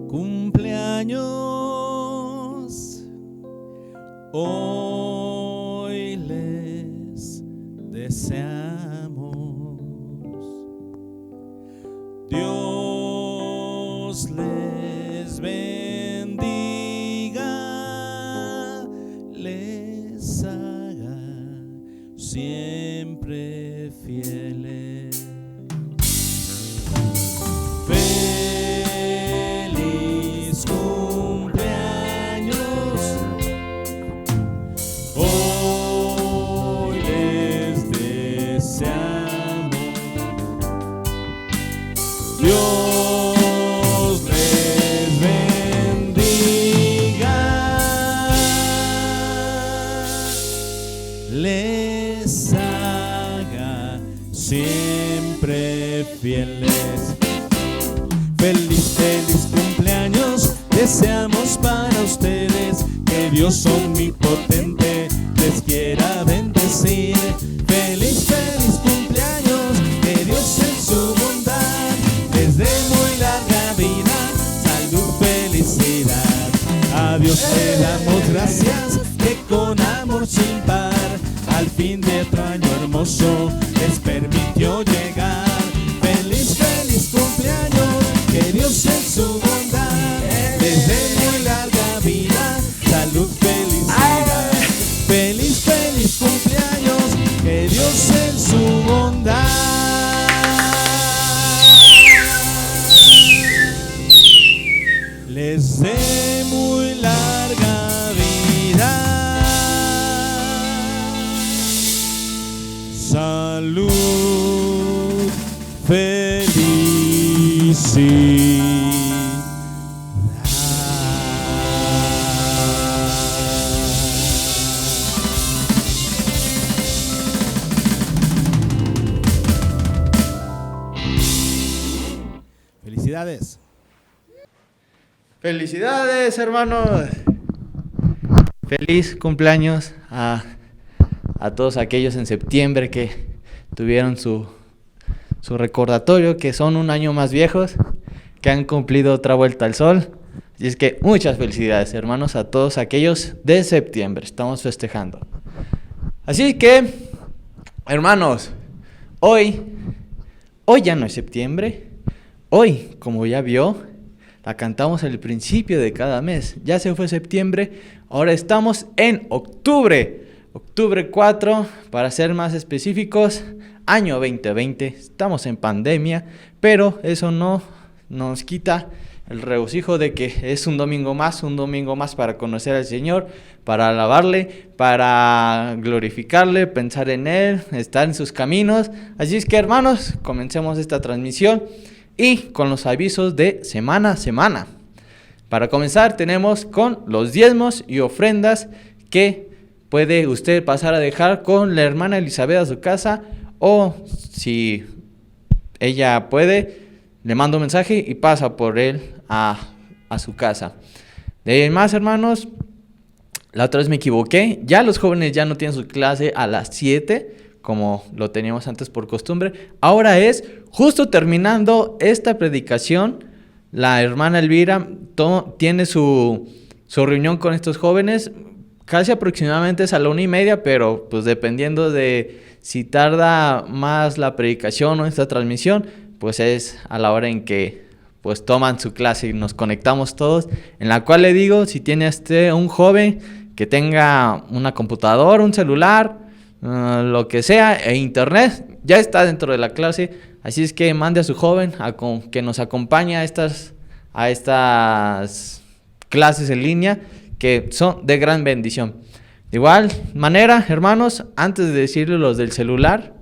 cumpleaños. Hoy les deseamos. Dios les bendiga, les haga siempre fieles. Feliz cumpleaños. Hoy les deseamos. Dios les bendiga, les haga siempre fieles. Feliz, feliz cumpleaños deseamos para ustedes. Que Dios omnipotente les quiera bendecir. Feliz, feliz cumpleaños, que Dios en su bondad les dé muy larga vida, salud, felicidad. A Dios le damos gracias, que con amor sin par al fin de otro año hermoso les permitió llegar. Feliz, feliz cumpleaños, que Dios en su bondad les dé muy larga vida, salud, felicidad. Feliz, feliz cumpleaños, que Dios en su bondad les dé muy larga vida, salud, felicidad. Felicidades. Felicidades, hermanos. Feliz cumpleaños a todos aquellos en septiembre que tuvieron su recordatorio, que son un año más viejos, que han cumplido otra vuelta al sol. Y es que muchas felicidades, hermanos, a todos aquellos de septiembre. Estamos festejando. Así que, hermanos, hoy ya no es septiembre. Hoy, como ya vio, la cantamos al principio de cada mes. Ya se fue septiembre, ahora estamos en octubre. Octubre 4, para ser más específicos, año 2020. Estamos en pandemia, pero eso no nos quita el regocijo de que es un domingo más para conocer al Señor, para alabarle, para glorificarle, pensar en Él, estar en sus caminos. Así es que, hermanos, comencemos esta transmisión y con los avisos de semana a semana. Para comenzar, tenemos con los diezmos y ofrendas que puede usted pasar a dejar con la hermana Elizabeth a su casa, o si ella puede, le manda un mensaje y pasa por él a su casa. De ahí en más, hermanos, la otra vez me equivoqué. Ya los jóvenes ya no tienen su clase a las 7, como lo teníamos antes por costumbre. Ahora es justo terminando esta predicación. La hermana Elvira tiene su reunión con estos jóvenes. Casi aproximadamente es a la 1:30, pero pues dependiendo de si tarda más la predicación o esta transmisión, pues es a la hora en que pues toman su clase y nos conectamos todos, en la cual le digo, si tiene un joven que tenga una computadora, un celular, lo que sea, e internet, ya está dentro de la clase. Así es que mande a su joven que nos acompañe a estas clases en línea, que son de gran bendición. De igual manera, hermanos, antes de decirles los del celular,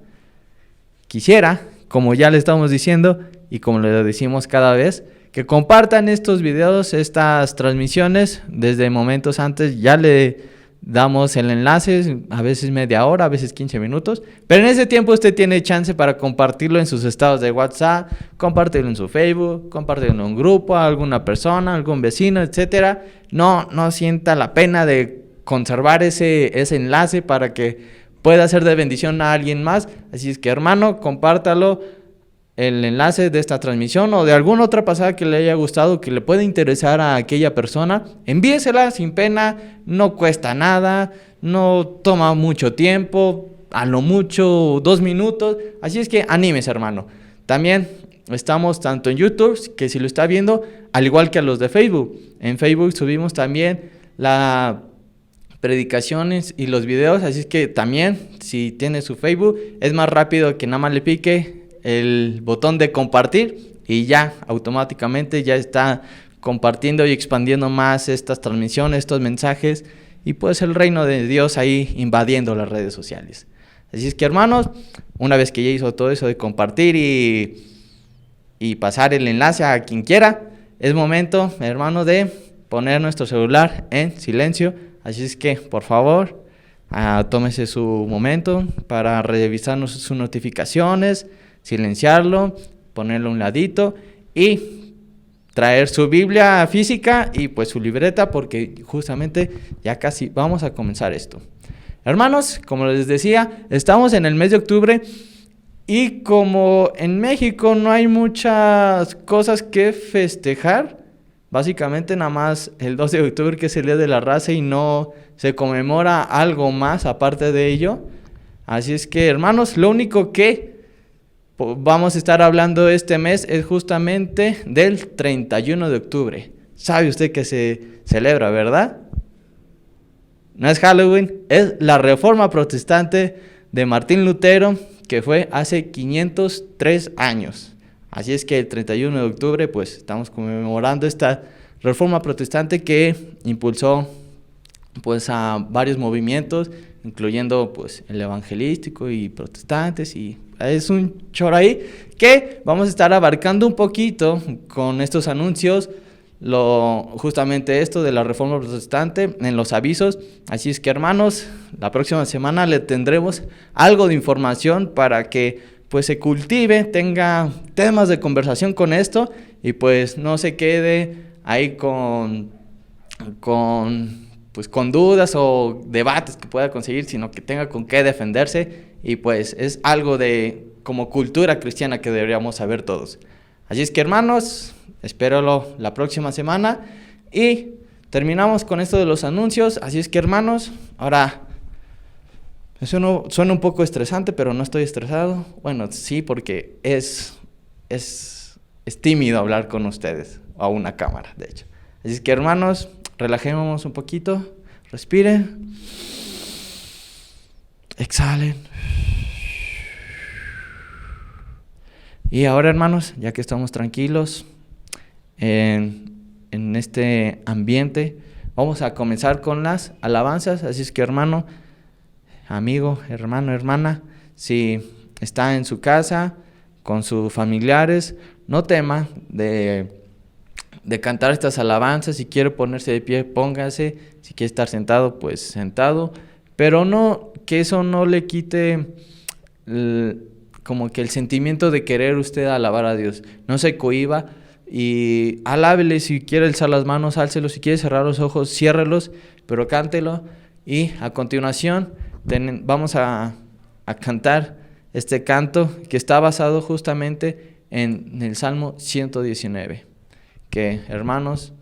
quisiera, como ya le estamos diciendo y como le decimos cada vez, que compartan estos videos, estas transmisiones. Desde momentos antes ya le damos el enlace, a veces media hora, a veces 15 minutos, pero en ese tiempo usted tiene chance para compartirlo en sus estados de WhatsApp, compartirlo en su Facebook, compartirlo en un grupo, a alguna persona, algún vecino, etcétera. No sienta la pena de conservar ese enlace para que pueda ser de bendición a alguien más. Así es que, hermano, compártalo el enlace de esta transmisión o de alguna otra pasada que le haya gustado, que le pueda interesar a aquella persona, envíesela sin pena, no cuesta nada, no toma mucho tiempo, a lo mucho 2 minutos, así es que anímese, hermano. También estamos tanto en YouTube, que si lo está viendo, al igual que a los de Facebook. En Facebook subimos también las predicaciones y los videos, así es que también, si tiene su Facebook, es más rápido que nada más le pique el botón de compartir y ya automáticamente ya está compartiendo y expandiendo más estas transmisiones, estos mensajes, y pues el reino de Dios ahí invadiendo las redes sociales. Así es que, hermanos, una vez que ya hizo todo eso de compartir y pasar el enlace a quien quiera, es momento, hermano, de poner nuestro celular en silencio. Así es que, por favor, tómese su momento para revisar sus notificaciones, silenciarlo, ponerlo a un ladito y traer su Biblia física y pues su libreta, porque justamente ya casi vamos a comenzar esto. Hermanos, como les decía, estamos en el mes de octubre y como en México no hay muchas cosas que festejar, básicamente nada más el 12 de octubre, que es el Día de la Raza, y no se conmemora algo más aparte de ello. Así es que, hermanos, lo único que vamos a estar hablando este mes es justamente del 31 de octubre. ¿Sabe usted que se celebra, verdad? No es Halloween, es la Reforma Protestante de Martín Lutero, que fue hace 503 años. Así es que el 31 de octubre pues estamos conmemorando esta Reforma Protestante que impulsó pues a varios movimientos, incluyendo pues el evangelístico y protestantes, y es un chorro ahí que vamos a estar abarcando un poquito con estos anuncios, justamente esto de la Reforma Protestante en los avisos. Así es que, hermanos, la próxima semana le tendremos algo de información para que pues se cultive, tenga temas de conversación con esto y pues no se quede ahí con dudas o debates que pueda conseguir, sino que tenga con qué defenderse, y pues es algo de como cultura cristiana que deberíamos saber todos. Así es que, hermanos, espero la próxima semana y terminamos con esto de los anuncios. Así es que, hermanos, ahora eso suena un poco estresante, pero no estoy estresado. Bueno, sí, porque es tímido hablar con ustedes, a una cámara, de hecho. Así es que, hermanos, relajémonos un poquito, respiren, exhalen. Y ahora, hermanos, ya que estamos tranquilos en este ambiente, vamos a comenzar con las alabanzas. Así es que, hermano, amigo, hermano, hermana, si está en su casa con sus familiares, no tema de cantar estas alabanzas. Si quiere ponerse de pie, póngase. Si quiere estar sentado, pues sentado. Pero no, que eso no le quite como que el sentimiento de querer usted alabar a Dios. No se cohíba y alábele. Si quiere alzar las manos, álcelos. Si quiere cerrar los ojos, ciérrelos, pero cántelo. Y a continuación vamos a cantar este canto que está basado justamente en el Salmo 119. Que, hermanos,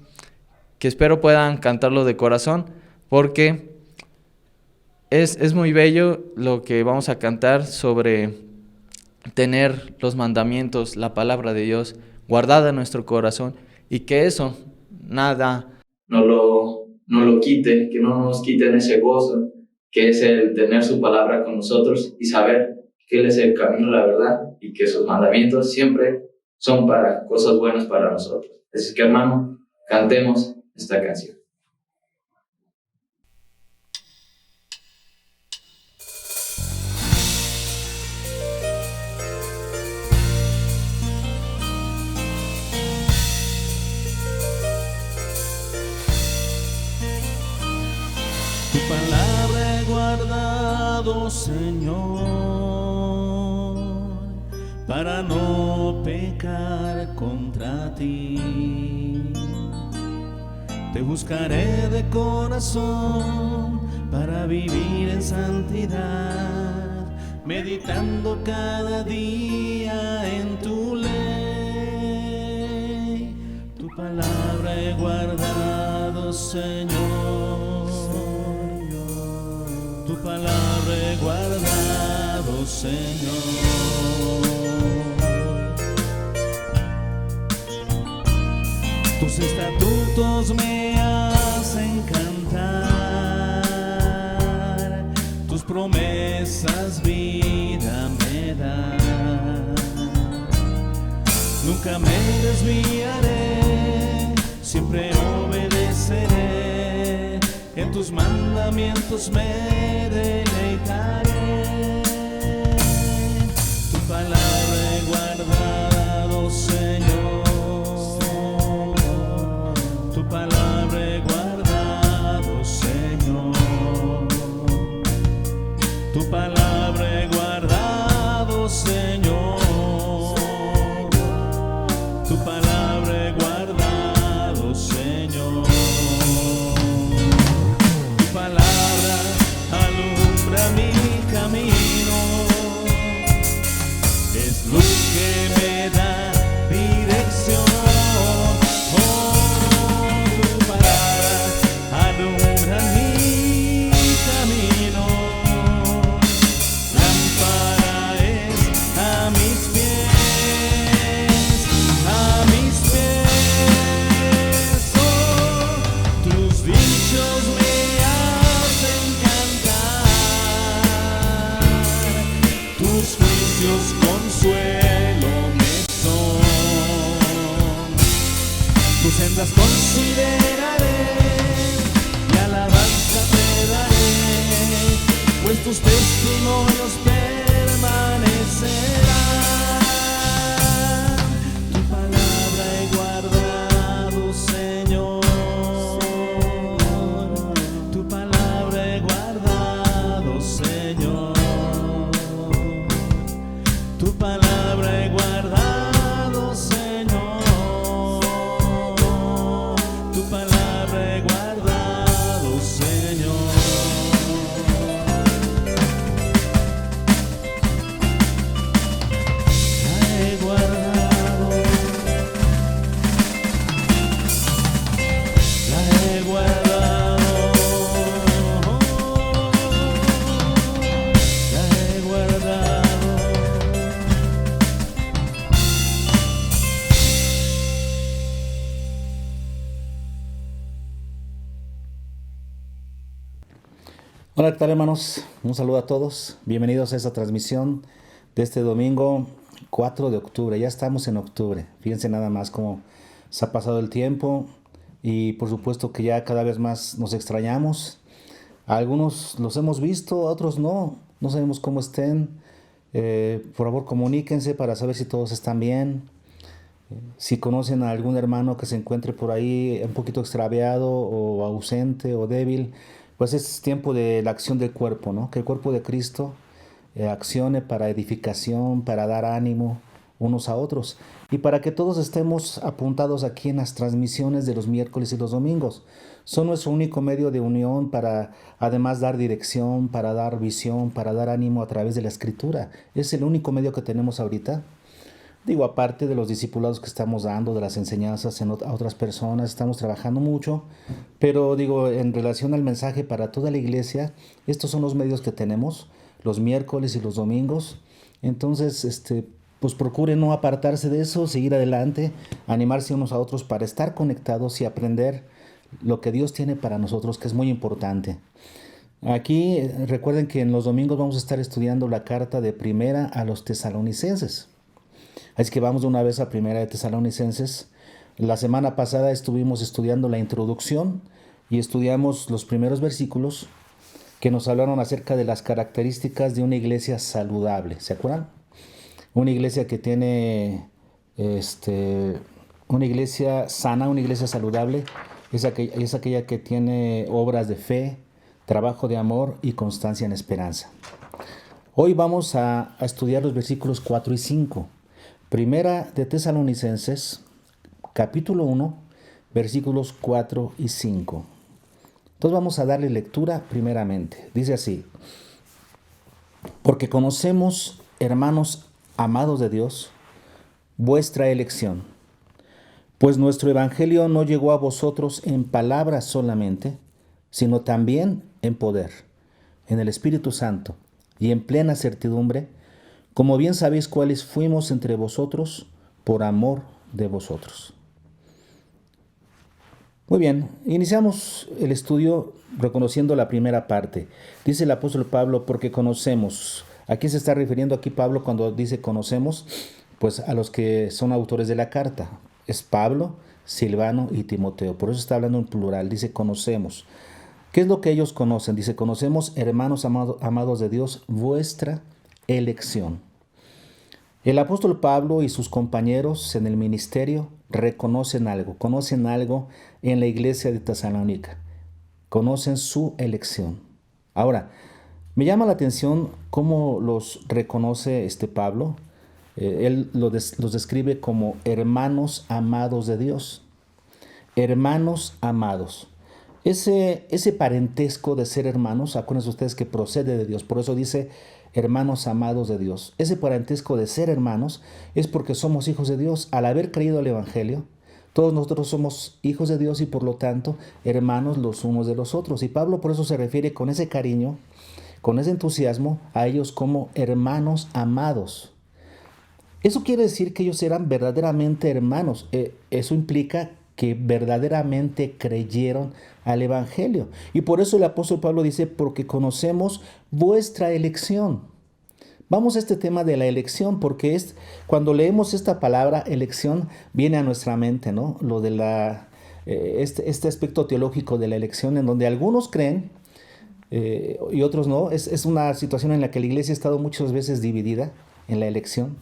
que espero puedan cantarlo de corazón, porque es muy bello lo que vamos a cantar sobre tener los mandamientos, la palabra de Dios guardada en nuestro corazón, y que eso nada no lo quite, que no nos quiten ese gozo que es el tener su palabra con nosotros y saber que Él es el camino, la verdad, y que sus mandamientos siempre son para cosas buenas para nosotros. Así que, hermano, cantemos esta canción. Tu palabra he guardado, Señor, para no pecar contra ti. Te buscaré de corazón para vivir en santidad. meditando cada día en tu ley. Tu palabra he guardado, Señor. Tu palabra he guardado, Señor. Tus estatutos me hacen cantar, tus promesas vida me dan. Nunca me desviaré, siempre obedeceré, en tus mandamientos me deleitaré. Tu palabra he guardado, Señor. Tu palabra he guardado, Señor. Tu palabra he guardado, Señor. Tu palabra he guardado, Señor. Tu palabra alumbra mi camino, es luz que me da dirección. Consuelo me son, tus sendas consideraré y alabanza te daré, pues tus testimonios permanecerán. Tu palabra he guardado, Señor. Tu palabra he guardado, Señor. Tu palabra he guardado, Señor. Tu palabra he guardado, Señor. La he guardado. La he guardado. La he guardado. Hola, ¿qué tal, hermanos? Un saludo a todos. Bienvenidos a esta transmisión de este domingo 4 de octubre. Ya estamos en octubre. Fíjense nada más cómo se ha pasado el tiempo y por supuesto que ya cada vez más nos extrañamos. A algunos los hemos visto, a otros no. No sabemos cómo estén. Por favor, comuníquense para saber si todos están bien. Si conocen a algún hermano que se encuentre por ahí un poquito extraviado o ausente o débil, pues es tiempo de la acción del cuerpo, ¿no? Que el cuerpo de Cristo accione para edificación, para dar ánimo unos a otros y para que todos estemos apuntados aquí en las transmisiones de los miércoles y los domingos. Son nuestro único medio de unión para además dar dirección, para dar visión, para dar ánimo a través de la Escritura. Es el único medio que tenemos ahorita. Digo, aparte de los discipulados que estamos dando, de las enseñanzas a otras personas, estamos trabajando mucho, pero digo, en relación al mensaje para toda la iglesia, estos son los medios que tenemos, los miércoles y los domingos. Entonces, pues procuren no apartarse de eso, seguir adelante, animarse unos a otros para estar conectados y aprender lo que Dios tiene para nosotros, que es muy importante. Aquí recuerden que en los domingos vamos a estar estudiando la carta de Primera a los Tesalonicenses. Así que vamos de una vez a Primera de Tesalonicenses. La semana pasada estuvimos estudiando la introducción y estudiamos los primeros versículos que nos hablaron acerca de las características de una iglesia saludable. ¿Se acuerdan? Una iglesia que tiene, una iglesia sana, una iglesia saludable, es aquella que tiene obras de fe, trabajo de amor y constancia en esperanza. Hoy vamos a estudiar los versículos 4 y 5. Primera de Tesalonicenses, capítulo 1, versículos 4 y 5. Entonces vamos a darle lectura primeramente. Dice así: Porque conocemos, hermanos amados de Dios, vuestra elección. Pues nuestro evangelio no llegó a vosotros en palabras solamente, sino también en poder, en el Espíritu Santo y en plena certidumbre, como bien sabéis cuáles fuimos entre vosotros por amor de vosotros. Muy bien, iniciamos el estudio reconociendo la primera parte. Dice el apóstol Pablo, porque conocemos. ¿A quién se está refiriendo aquí Pablo cuando dice conocemos? Pues a los que son autores de la carta. Es Pablo, Silvano y Timoteo. Por eso está hablando en plural. Dice conocemos. ¿Qué es lo que ellos conocen? Dice conocemos, hermanos amados de Dios, vuestra elección. El apóstol Pablo y sus compañeros en el ministerio reconocen algo, conocen algo en la iglesia de Tesalónica, conocen su elección. Ahora, me llama la atención cómo los reconoce Pablo. Él los describe como hermanos amados de Dios. Hermanos amados. Ese parentesco de ser hermanos, acuérdense ustedes que procede de Dios, por eso dice hermanos amados de Dios. Ese parentesco de ser hermanos es porque somos hijos de Dios. Al haber creído el Evangelio, todos nosotros somos hijos de Dios y por lo tanto hermanos los unos de los otros. Y Pablo por eso se refiere con ese cariño, con ese entusiasmo a ellos como hermanos amados. Eso quiere decir que ellos eran verdaderamente hermanos. Eso implica que verdaderamente creyeron al Evangelio. Y por eso el apóstol Pablo dice, porque conocemos vuestra elección. Vamos a este tema de la elección, porque cuando leemos esta palabra elección, viene a nuestra mente, ¿no? Lo de este aspecto teológico de la elección, en donde algunos creen y otros no. Es una situación en la que la iglesia ha estado muchas veces dividida en la elección.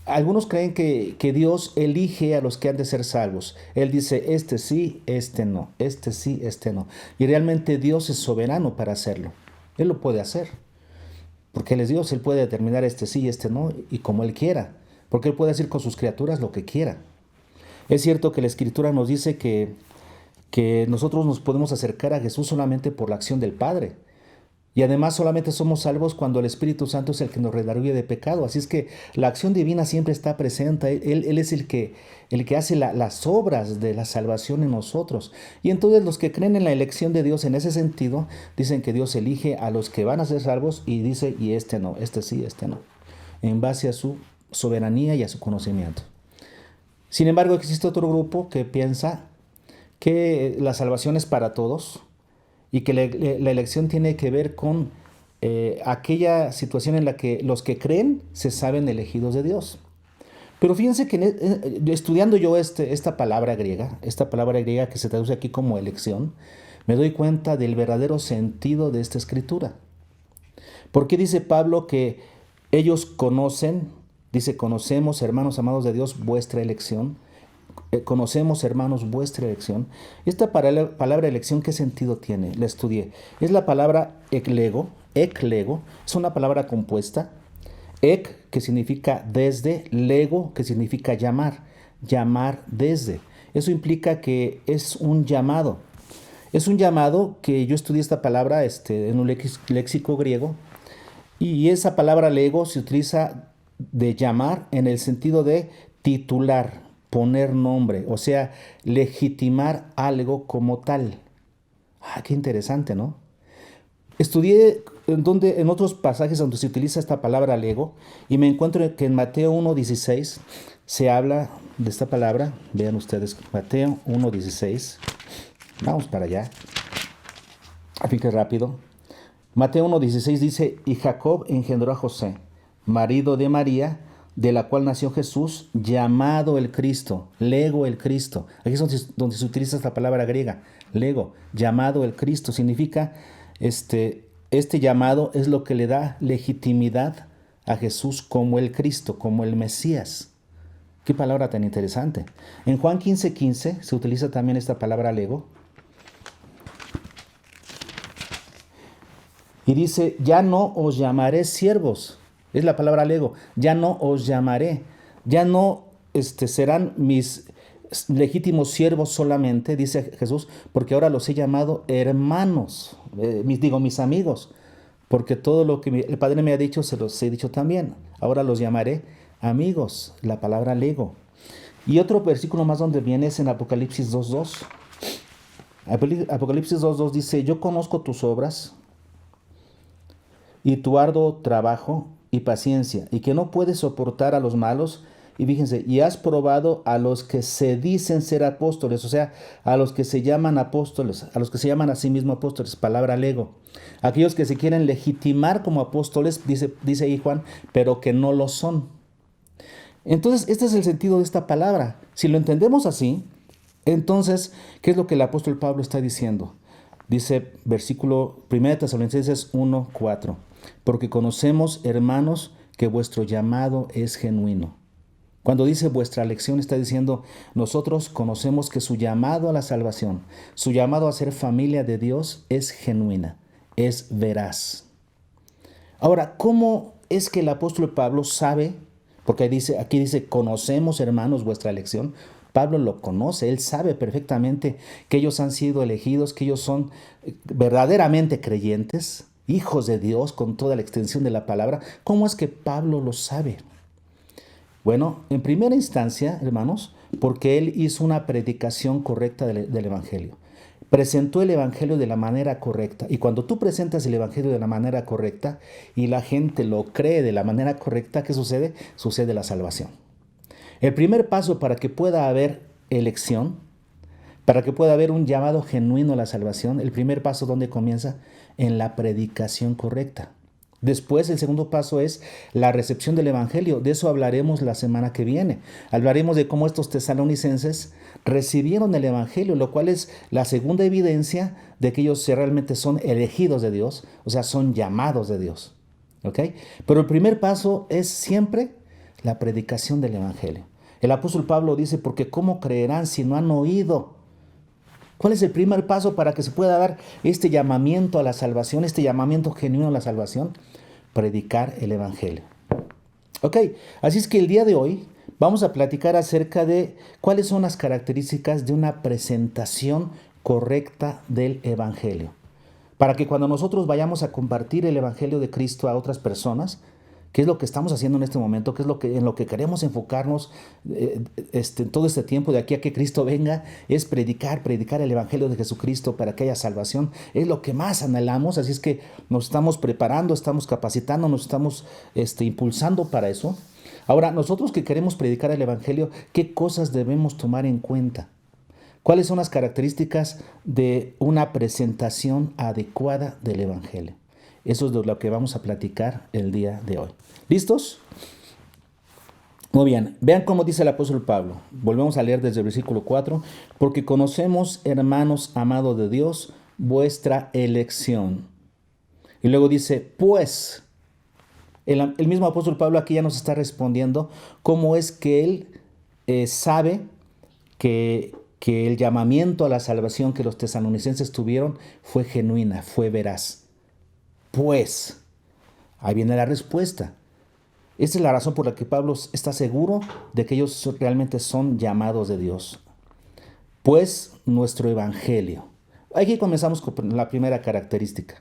Algunos creen que Dios elige a los que han de ser salvos. Él dice, este sí, este no, este sí, este no. Y realmente Dios es soberano para hacerlo. Él lo puede hacer. Porque Él es Dios, Él puede determinar este sí, este no, y como Él quiera. Porque Él puede hacer con sus criaturas lo que quiera. Es cierto que la Escritura nos dice que nosotros nos podemos acercar a Jesús solamente por la acción del Padre. Y además solamente somos salvos cuando el Espíritu Santo es el que nos redarguye de pecado. Así es que la acción divina siempre está presente. Él es el que hace las obras de la salvación en nosotros. Y entonces los que creen en la elección de Dios en ese sentido, dicen que Dios elige a los que van a ser salvos y dice, y este no, este sí, este no. En base a su soberanía y a su conocimiento. Sin embargo, existe otro grupo que piensa que la salvación es para todos. Y que la elección tiene que ver con aquella situación en la que los que creen se saben elegidos de Dios. Pero fíjense que estudiando yo esta palabra griega que se traduce aquí como elección, me doy cuenta del verdadero sentido de esta escritura. ¿Por qué dice Pablo que ellos conocen? Dice, conocemos, hermanos amados de Dios, vuestra elección. Conocemos, hermanos, vuestra elección. Esta palabra elección, ¿qué sentido tiene? La estudié. Es la palabra eklego, es una palabra compuesta. Ek, que significa desde, lego, que significa llamar desde. Eso implica que es un llamado. Es un llamado que yo estudié esta palabra en un léxico griego, y esa palabra lego se utiliza de llamar en el sentido de titular, poner nombre, o sea, legitimar algo como tal. Qué interesante, ¿no? Estudié en otros pasajes donde se utiliza esta palabra lego y me encuentro que en Mateo 1:16 se habla de esta palabra. Vean ustedes, Mateo 1:16. Vamos para allá. Fíjense rápido. Mateo 1:16 dice, y Jacob engendró a José, marido de María, de la cual nació Jesús, llamado el Cristo, lego el Cristo. Aquí es donde se utiliza esta palabra griega, lego, llamado el Cristo. Significa, este llamado es lo que le da legitimidad a Jesús como el Cristo, como el Mesías. Qué palabra tan interesante. En Juan 15:15 se utiliza también esta palabra lego. Y dice, ya no os llamaré siervos. Es la palabra lego. Ya no os llamaré. Ya no serán mis legítimos siervos solamente, dice Jesús, porque ahora los he llamado hermanos. Mis amigos. porque todo lo que el Padre me ha dicho se los he dicho también. Ahora los llamaré amigos, la palabra lego. Y otro versículo más donde viene es en Apocalipsis 2:2. Apocalipsis 2:2 dice, yo conozco tus obras y tu arduo trabajo y paciencia, y que no puedes soportar a los malos. Y fíjense, y has probado a los que se dicen ser apóstoles, o sea, a los que se llaman apóstoles, a los que se llaman a sí mismos apóstoles, palabra lego. Aquellos que se quieren legitimar como apóstoles, dice ahí Juan, pero que no lo son. Entonces, este es el sentido de esta palabra. Si lo entendemos así, entonces, ¿qué es lo que el apóstol Pablo está diciendo? Dice versículo 1 Tesalonicenses 1:4, porque conocemos, hermanos, que vuestro llamado es genuino. Cuando dice vuestra elección, está diciendo, nosotros conocemos que su llamado a la salvación, su llamado a ser familia de Dios es genuina, es veraz. Ahora, ¿cómo es que el apóstol Pablo sabe? Porque aquí dice, conocemos, hermanos, vuestra elección. Pablo lo conoce, él sabe perfectamente que ellos han sido elegidos, que ellos son verdaderamente creyentes, hijos de Dios con toda la extensión de la palabra. ¿Cómo es que Pablo lo sabe? Bueno, en primera instancia, hermanos, porque él hizo una predicación correcta del Evangelio. Presentó el Evangelio de la manera correcta. Y cuando tú presentas el Evangelio de la manera correcta y la gente lo cree de la manera correcta, ¿qué sucede? Sucede la salvación. El primer paso para que pueda haber elección, para que pueda haber un llamado genuino a la salvación, el primer paso, ¿dónde comienza? En la predicación correcta. Después, el segundo paso es la recepción del Evangelio. De eso hablaremos la semana que viene. Hablaremos de cómo estos tesalonicenses recibieron el Evangelio, lo cual es la segunda evidencia de que ellos realmente son elegidos de Dios, o sea, son llamados de Dios. ¿Ok? Pero el primer paso es siempre la predicación del Evangelio. El apóstol Pablo dice, porque ¿cómo creerán si no han oído? ¿Cuál es el primer paso para que se pueda dar este llamamiento a la salvación, este llamamiento genuino a la salvación? Predicar el Evangelio. Ok, así es que el día de hoy vamos a platicar acerca de cuáles son las características de una presentación correcta del Evangelio. Para que cuando nosotros vayamos a compartir el Evangelio de Cristo a otras personas, ¿qué es lo que estamos haciendo en este momento? ¿Qué es en lo que queremos enfocarnos todo este tiempo de aquí a que Cristo venga? Es predicar el Evangelio de Jesucristo para que haya salvación. Es lo que más anhelamos, así es que nos estamos preparando, estamos capacitando, nos estamos impulsando para eso. Ahora, nosotros que queremos predicar el Evangelio, ¿qué cosas debemos tomar en cuenta? ¿Cuáles son las características de una presentación adecuada del Evangelio? Eso es de lo que vamos a platicar el día de hoy. ¿Listos? Muy bien, vean cómo dice el apóstol Pablo. Volvemos a leer desde el versículo 4. Porque conocemos, hermanos amados de Dios, vuestra elección. Y luego dice, pues, el mismo apóstol Pablo aquí ya nos está respondiendo cómo es que él sabe que el llamamiento a la salvación que los tesalonicenses tuvieron fue genuina, fue veraz. Pues, ahí viene la respuesta. Esta es la razón por la que Pablo está seguro de que ellos realmente son llamados de Dios. Pues, nuestro Evangelio. Aquí comenzamos con la primera característica,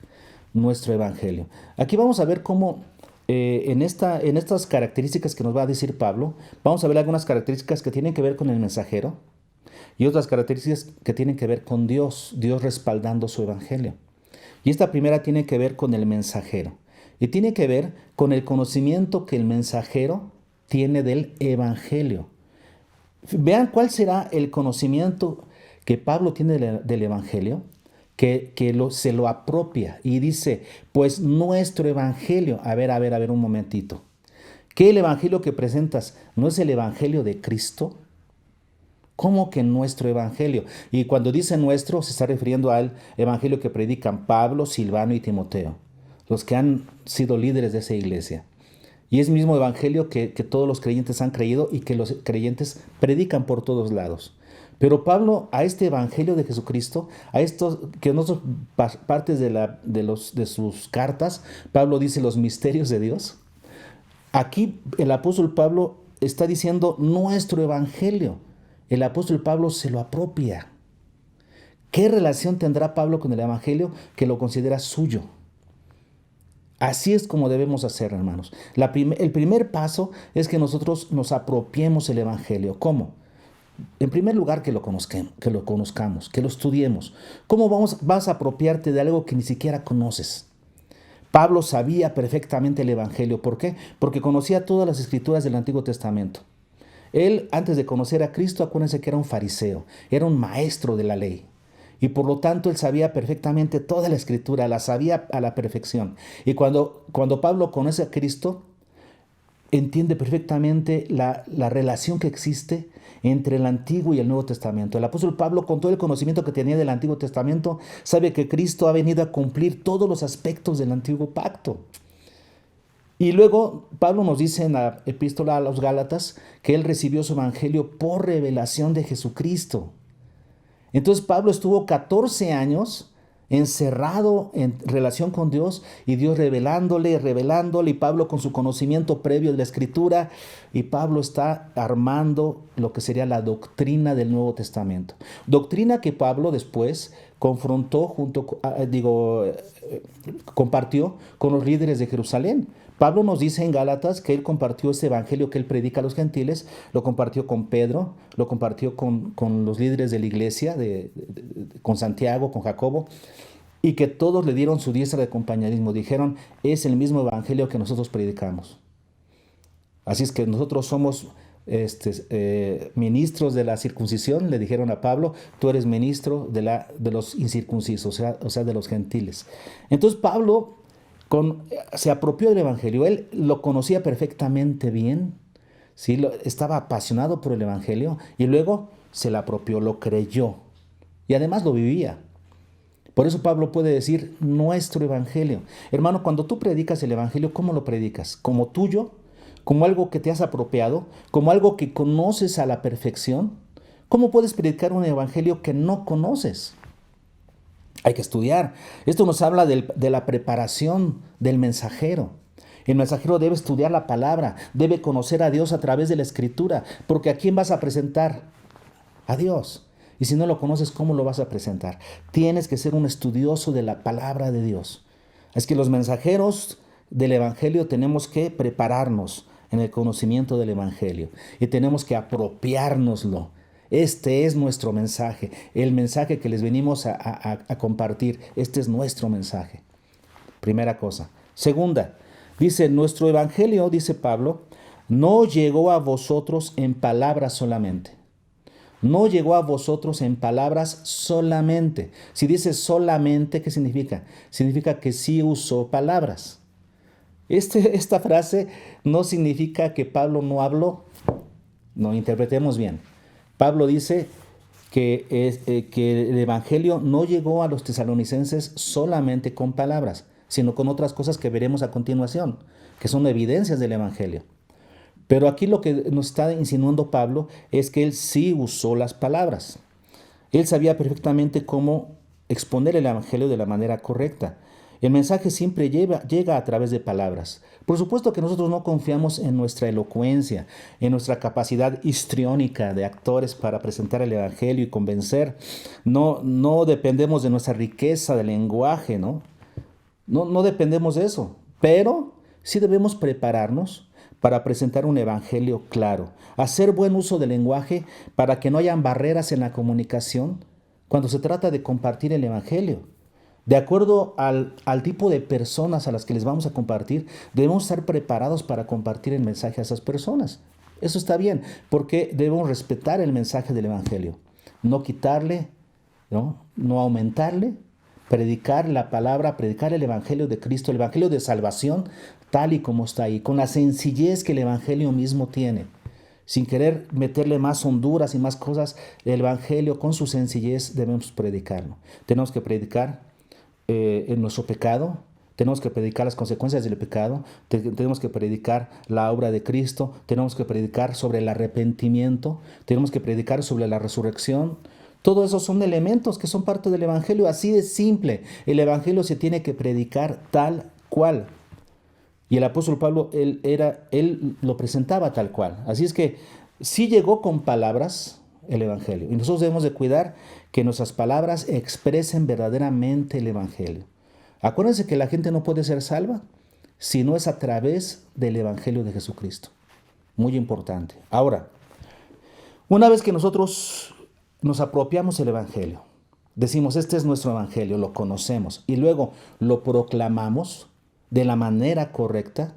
nuestro Evangelio. Aquí vamos a ver cómo en estas características que nos va a decir Pablo, vamos a ver algunas características que tienen que ver con el mensajero y otras características que tienen que ver con Dios respaldando su Evangelio. Y esta primera tiene que ver con el mensajero. Y tiene que ver con el conocimiento que el mensajero tiene del Evangelio. Vean cuál será el conocimiento que Pablo tiene del Evangelio, que se lo apropia y dice, pues nuestro Evangelio. A ver un momentito. ¿Qué el Evangelio que presentas no es el Evangelio de Cristo? ¿Cómo que nuestro Evangelio? Y cuando dice nuestro, se está refiriendo al Evangelio que predican Pablo, Silvano y Timoteo, los que han sido líderes de esa iglesia. Y es el mismo Evangelio que todos los creyentes han creído y que los creyentes predican por todos lados. Pero Pablo, a este Evangelio de Jesucristo, a estos que en otras partes de sus cartas, Pablo dice los misterios de Dios. Aquí el apóstol Pablo está diciendo nuestro Evangelio. El apóstol Pablo se lo apropia. ¿Qué relación tendrá Pablo con el Evangelio que lo considera suyo? Así es como debemos hacer, hermanos. El primer paso es que nosotros nos apropiemos el Evangelio. ¿Cómo? En primer lugar, que lo conozcamos, que lo estudiemos. ¿Cómo vas a apropiarte de algo que ni siquiera conoces? Pablo sabía perfectamente el Evangelio. ¿Por qué? Porque conocía todas las escrituras del Antiguo Testamento. Él, antes de conocer a Cristo, acuérdense que era un fariseo, era un maestro de la ley. Y por lo tanto, él sabía perfectamente toda la escritura, la sabía a la perfección. Y cuando Pablo conoce a Cristo, entiende perfectamente la relación que existe entre el Antiguo y el Nuevo Testamento. El apóstol Pablo, con todo el conocimiento que tenía del Antiguo Testamento, sabe que Cristo ha venido a cumplir todos los aspectos del Antiguo Pacto. Y luego Pablo nos dice en la epístola a los Gálatas que él recibió su evangelio por revelación de Jesucristo. Entonces Pablo estuvo 14 años encerrado en relación con Dios y Dios revelándole, y Pablo con su conocimiento previo de la Escritura, y Pablo está armando lo que sería la doctrina del Nuevo Testamento. Doctrina que Pablo después confrontó compartió con los líderes de Jerusalén. Pablo nos dice en Gálatas que él compartió ese evangelio que él predica a los gentiles, lo compartió con Pedro, lo compartió con los líderes de la iglesia, con Santiago, con Jacobo, y que todos le dieron su diestra de compañerismo. Dijeron, es el mismo evangelio que nosotros predicamos. Así es que nosotros somos ministros de la circuncisión, le dijeron a Pablo, tú eres ministro de los incircuncisos, o sea, de los gentiles. Entonces Pablo se apropió del evangelio, él lo conocía perfectamente bien, ¿sí? Estaba apasionado por el evangelio y luego se lo apropió, lo creyó y además lo vivía. Por eso Pablo puede decir nuestro evangelio. Hermano, cuando tú predicas el evangelio, ¿cómo lo predicas? ¿Como tuyo? ¿Como algo que te has apropiado? ¿Como algo que conoces a la perfección? ¿Cómo puedes predicar un evangelio que no conoces? Hay que estudiar. Esto nos habla de la preparación del mensajero. El mensajero debe estudiar la palabra, debe conocer a Dios a través de la Escritura, porque ¿a quién vas a presentar? A Dios. Y si no lo conoces, ¿cómo lo vas a presentar? Tienes que ser un estudioso de la palabra de Dios. Es que los mensajeros del evangelio tenemos que prepararnos en el conocimiento del evangelio y tenemos que apropiárnoslo. Este es nuestro mensaje, el mensaje que les venimos a compartir. Este es nuestro mensaje. Primera cosa. Segunda, dice, nuestro evangelio, dice Pablo, no llegó a vosotros en palabras solamente. No llegó a vosotros en palabras solamente. Si dice solamente, ¿qué significa? Significa que sí usó palabras. Esta frase no significa que Pablo no habló. No, interpretemos bien. Pablo dice que el evangelio no llegó a los tesalonicenses solamente con palabras, sino con otras cosas que veremos a continuación, que son evidencias del evangelio. Pero aquí lo que nos está insinuando Pablo es que él sí usó las palabras. Él sabía perfectamente cómo exponer el evangelio de la manera correcta. El mensaje siempre llega a través de palabras. Por supuesto que nosotros no confiamos en nuestra elocuencia, en nuestra capacidad histriónica de actores para presentar el evangelio y convencer. No dependemos de nuestra riqueza de lenguaje, ¿no? No dependemos de eso. Pero sí debemos prepararnos para presentar un evangelio claro. Hacer buen uso del lenguaje para que no hayan barreras en la comunicación cuando se trata de compartir el evangelio. De acuerdo al tipo de personas a las que les vamos a compartir, debemos estar preparados para compartir el mensaje a esas personas. Eso está bien, porque debemos respetar el mensaje del evangelio. No quitarle, no aumentarle, predicar la palabra, predicar el evangelio de Cristo, el evangelio de salvación, tal y como está ahí, con la sencillez que el evangelio mismo tiene. Sin querer meterle más honduras y más cosas, el evangelio con su sencillez debemos predicarlo. Tenemos que predicar en nuestro pecado, tenemos que predicar las consecuencias del pecado, tenemos que predicar la obra de Cristo, tenemos que predicar sobre el arrepentimiento, tenemos que predicar sobre la resurrección. Todos esos son elementos que son parte del evangelio, así de simple. El evangelio se tiene que predicar tal cual. Y el apóstol Pablo, él lo presentaba tal cual. Así es que sí llegó con palabras el evangelio. Y nosotros debemos de cuidar que nuestras palabras expresen verdaderamente el evangelio. Acuérdense que la gente no puede ser salva si no es a través del Evangelio de Jesucristo. Muy importante. Ahora, una vez que nosotros nos apropiamos el Evangelio, decimos, este es nuestro Evangelio, lo conocemos, y luego lo proclamamos de la manera correcta,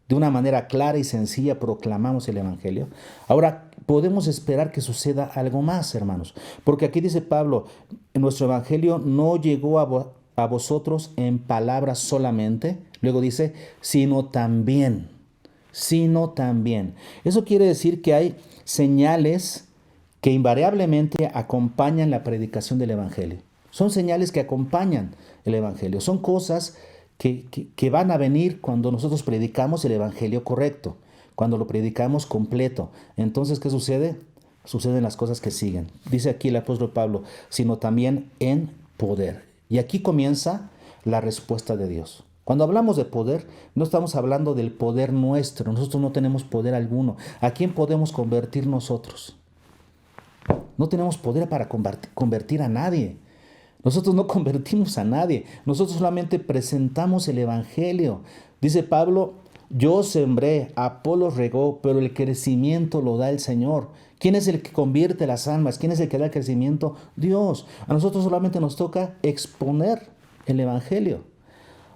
de una manera clara y sencilla, proclamamos el Evangelio. Ahora, podemos esperar que suceda algo más, hermanos, porque aquí dice Pablo, nuestro Evangelio no llegó a vosotros en palabras solamente, luego dice, sino también. Eso quiere decir que hay señales que invariablemente acompañan la predicación del Evangelio. Son señales que acompañan el Evangelio. Son cosas que van a venir cuando nosotros predicamos el Evangelio correcto, cuando lo predicamos completo. Entonces, ¿qué sucede? Suceden las cosas que siguen. Dice aquí el apóstol Pablo, sino también en poder. Y aquí comienza la respuesta de Dios. Cuando hablamos de poder, no estamos hablando del poder nuestro. Nosotros no tenemos poder alguno. ¿A quién podemos convertir nosotros? No tenemos poder para convertir a nadie. Nosotros no convertimos a nadie. Nosotros solamente presentamos el Evangelio. Dice Pablo, yo sembré, Apolos regó, pero el crecimiento lo da el Señor. ¿Quién es el que convierte las almas? ¿Quién es el que da el crecimiento? Dios. A nosotros solamente nos toca exponer el Evangelio.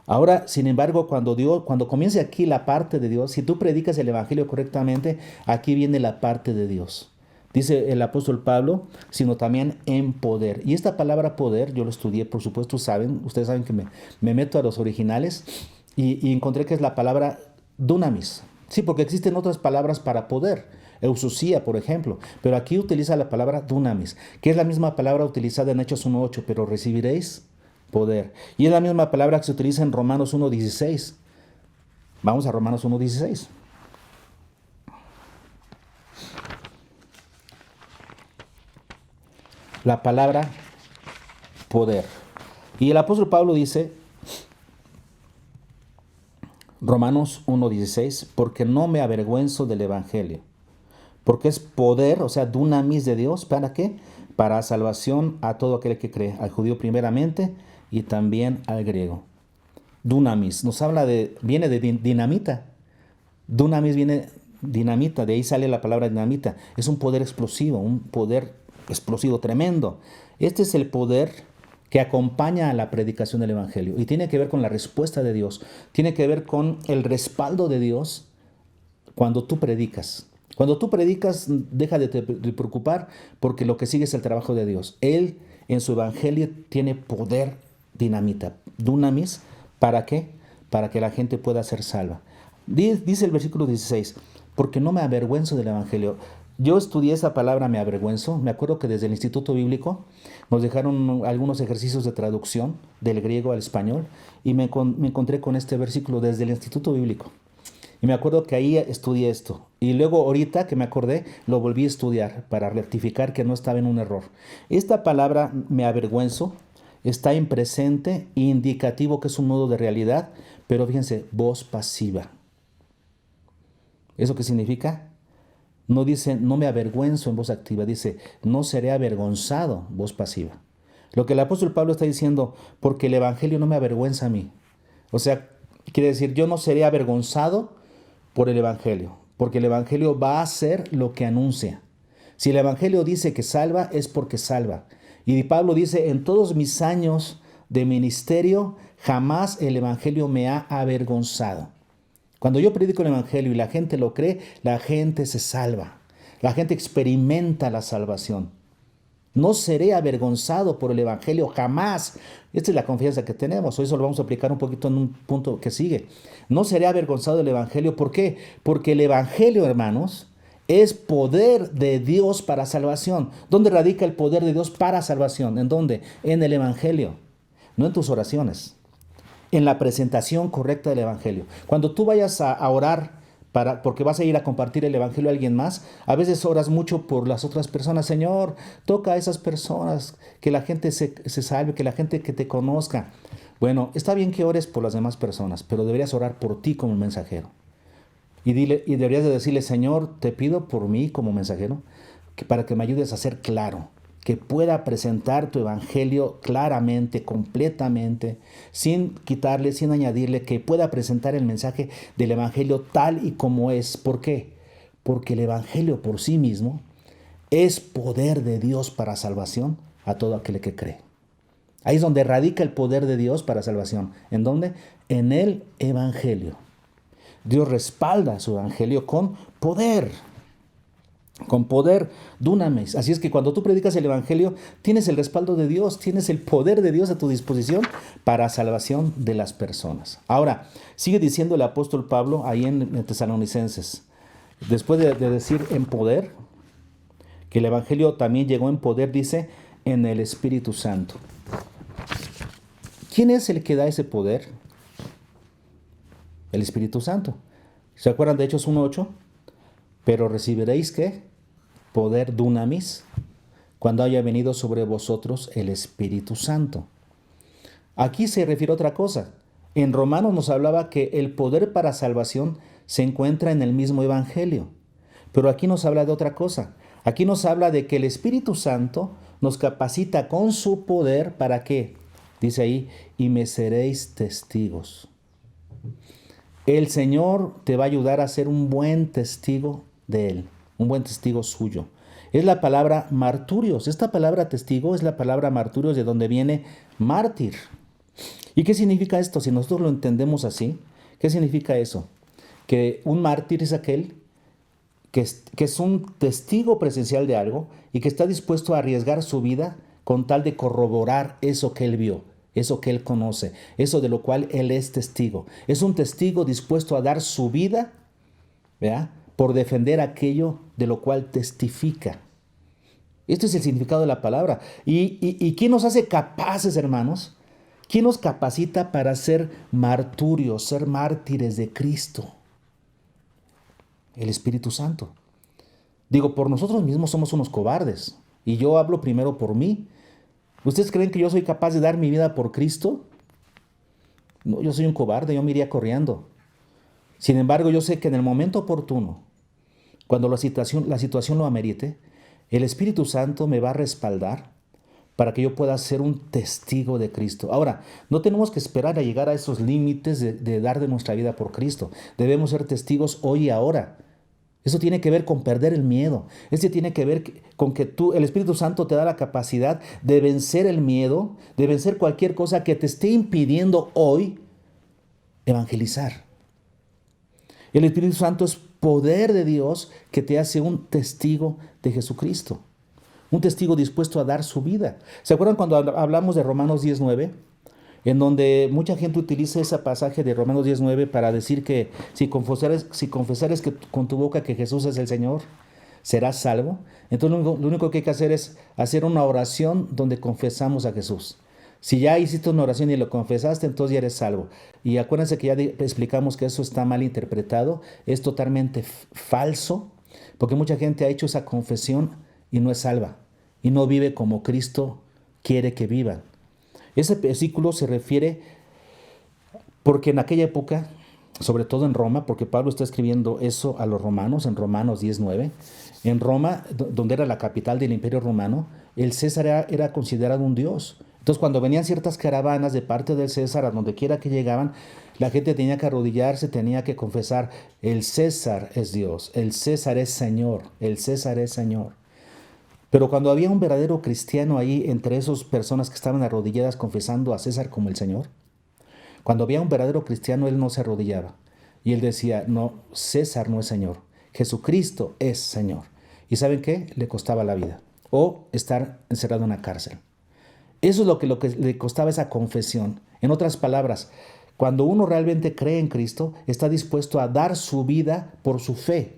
Ahora, sin embargo, cuando comience aquí la parte de Dios, si tú predicas el Evangelio correctamente, aquí viene la parte de Dios. Dice el apóstol Pablo, sino también en poder. Y esta palabra poder, yo lo estudié, por supuesto, ustedes saben que me meto a los originales y encontré que es la palabra dunamis. Sí, porque existen otras palabras para poder, exousia, por ejemplo, pero aquí utiliza la palabra dunamis, que es la misma palabra utilizada en Hechos 1:8, pero recibiréis poder. Y es la misma palabra que se utiliza en Romanos 1:16. Vamos a Romanos 1:16. La palabra poder. Y el apóstol Pablo dice, Romanos 1:16, porque no me avergüenzo del Evangelio, porque es poder, o sea, dunamis de Dios, ¿para qué? Para salvación a todo aquel que cree, al judío primeramente y también al griego. Dunamis, nos habla viene de dinamita. Dunamis viene dinamita, de ahí sale la palabra dinamita. Es un poder explosivo, un poder explosivo tremendo. Este es el poder que acompaña a la predicación del Evangelio y tiene que ver con la respuesta de Dios, tiene que ver con el respaldo de Dios cuando tú predicas. Cuando tú predicas, deja de preocupar porque lo que sigue es el trabajo de Dios. Él en su Evangelio tiene poder dinamita, dunamis, ¿para qué? Para que la gente pueda ser salva. Dice el versículo 16, porque no me avergüenzo del Evangelio. Yo estudié esa palabra, me avergüenzo. Me acuerdo que desde el Instituto Bíblico nos dejaron algunos ejercicios de traducción del griego al español y me encontré con este versículo desde el Instituto Bíblico. Y me acuerdo que ahí estudié esto. Y luego ahorita que me acordé, lo volví a estudiar para rectificar que no estaba en un error. Esta palabra, me avergüenzo, está en presente, indicativo que es un modo de realidad, pero fíjense, voz pasiva. ¿Eso qué significa? No dice, no me avergüenzo en voz activa, dice, no seré avergonzado, voz pasiva. Lo que el apóstol Pablo está diciendo, porque el Evangelio no me avergüenza a mí. O sea, quiere decir, yo no seré avergonzado por el Evangelio, porque el Evangelio va a hacer lo que anuncia. Si el Evangelio dice que salva, es porque salva. Y Pablo dice, en todos mis años de ministerio, jamás el Evangelio me ha avergonzado. Cuando yo predico el Evangelio y la gente lo cree, la gente se salva. La gente experimenta la salvación. No seré avergonzado por el Evangelio jamás. Esta es la confianza que tenemos. Hoy eso lo vamos a aplicar un poquito en un punto que sigue. No seré avergonzado del Evangelio. ¿Por qué? Porque el Evangelio, hermanos, es poder de Dios para salvación. ¿Dónde radica el poder de Dios para salvación? ¿En dónde? En el Evangelio, no en tus oraciones. En la presentación correcta del Evangelio. Cuando tú vayas a orar porque vas a ir a compartir el Evangelio a alguien más, a veces oras mucho por las otras personas. Señor, toca a esas personas, que la gente se salve, que la gente que te conozca. Bueno, está bien que ores por las demás personas, pero deberías orar por ti como mensajero. Y deberías de decirle, Señor, te pido por mí como mensajero, para que me ayudes a ser claro, que pueda presentar tu evangelio claramente, completamente, sin quitarle, sin añadirle, que pueda presentar el mensaje del evangelio tal y como es. ¿Por qué? Porque el evangelio por sí mismo es poder de Dios para salvación a todo aquel que cree. Ahí es donde radica el poder de Dios para salvación. ¿En dónde? En el evangelio. Dios respalda su evangelio con poder. Con poder, dunamis. Así es que cuando tú predicas el evangelio, tienes el respaldo de Dios, tienes el poder de Dios a tu disposición para salvación de las personas. Ahora, sigue diciendo el apóstol Pablo ahí en Tesalonicenses, después de decir en poder, que el evangelio también llegó en poder, dice, en el Espíritu Santo. ¿Quién es el que da ese poder? El Espíritu Santo. ¿Se acuerdan de Hechos 1:8? Pero recibiréis, ¿qué? Poder dunamis, cuando haya venido sobre vosotros el Espíritu Santo. Aquí se refiere a otra cosa. En Romanos nos hablaba que el poder para salvación se encuentra en el mismo evangelio. Pero aquí nos habla de otra cosa. Aquí nos habla de que el Espíritu Santo nos capacita con su poder para ¿qué? Dice ahí, y me seréis testigos. El Señor te va a ayudar a ser un buen testigo de Él, un buen testigo suyo. Es la palabra marturios. Esta palabra testigo es la palabra marturios, de donde viene mártir. ¿Y qué significa esto? Si nosotros lo entendemos así, ¿qué significa eso? Que un mártir es aquel que es un testigo presencial de algo y que está dispuesto a arriesgar su vida con tal de corroborar eso que él vio, eso que él conoce, eso de lo cual él es testigo. Es un testigo dispuesto a dar su vida, ¿verdad?, por defender aquello de lo cual testifica. Este es el significado de la palabra. ¿Y quién nos hace capaces, hermanos? ¿Quién nos capacita para ser marturios, ser mártires de Cristo? El Espíritu Santo. Digo, por nosotros mismos somos unos cobardes. Y yo hablo primero por mí. ¿Ustedes creen que yo soy capaz de dar mi vida por Cristo? No, yo soy un cobarde, yo me iría corriendo. Sin embargo, yo sé que en el momento oportuno, cuando la situación lo amerite, el Espíritu Santo me va a respaldar para que yo pueda ser un testigo de Cristo. Ahora, no tenemos que esperar a llegar a esos límites de dar de nuestra vida por Cristo. Debemos ser testigos hoy y ahora. Eso tiene que ver con perder el miedo. Eso tiene que ver con que el Espíritu Santo te da la capacidad de vencer el miedo, de vencer cualquier cosa que te esté impidiendo hoy evangelizar. El Espíritu Santo es poder de Dios que te hace un testigo de Jesucristo. Un testigo dispuesto a dar su vida. ¿Se acuerdan cuando hablamos de Romanos 10:9? En donde mucha gente utiliza ese pasaje de Romanos 10:9 para decir que si confesares que con tu boca que Jesús es el Señor, serás salvo. Entonces lo único que hay que hacer es hacer una oración donde confesamos a Jesús. Si ya hiciste una oración y lo confesaste, entonces ya eres salvo. Y acuérdense que ya explicamos que eso está mal interpretado, es totalmente falso, porque mucha gente ha hecho esa confesión y no es salva, y no vive como Cristo quiere que vivan. Ese versículo se refiere porque en aquella época, sobre todo en Roma, porque Pablo está escribiendo eso a los romanos, en Romanos 10:9, en Roma, donde era la capital del Imperio Romano, el César era considerado un dios. Entonces, cuando venían ciertas caravanas de parte del César, a donde quiera que llegaban, la gente tenía que arrodillarse, tenía que confesar, el César es Dios, el César es Señor, el César es Señor. Pero cuando había un verdadero cristiano ahí, entre esas personas que estaban arrodilladas confesando a César como el Señor, cuando había un verdadero cristiano, él no se arrodillaba. Y él decía, no, César no es Señor, Jesucristo es Señor. ¿Y saben qué? Le costaba la vida o estar encerrado en una cárcel. Eso es lo que le costaba esa confesión. En otras palabras, cuando uno realmente cree en Cristo, está dispuesto a dar su vida por su fe.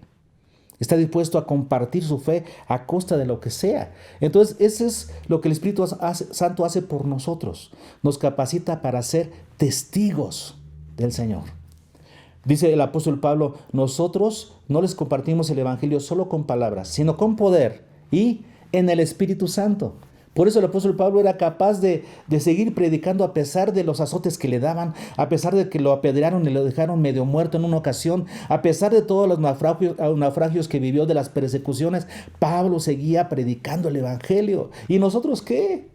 Está dispuesto a compartir su fe a costa de lo que sea. Entonces, eso es lo que el Espíritu Santo hace por nosotros. Nos capacita para ser testigos del Señor. Dice el apóstol Pablo, nosotros no les compartimos el Evangelio solo con palabras, sino con poder y en el Espíritu Santo. Por eso el apóstol Pablo era capaz de seguir predicando a pesar de los azotes que le daban, a pesar de que lo apedrearon y lo dejaron medio muerto en una ocasión, a pesar de todos los naufragios que vivió, de las persecuciones. Pablo seguía predicando el evangelio. ¿Y nosotros qué?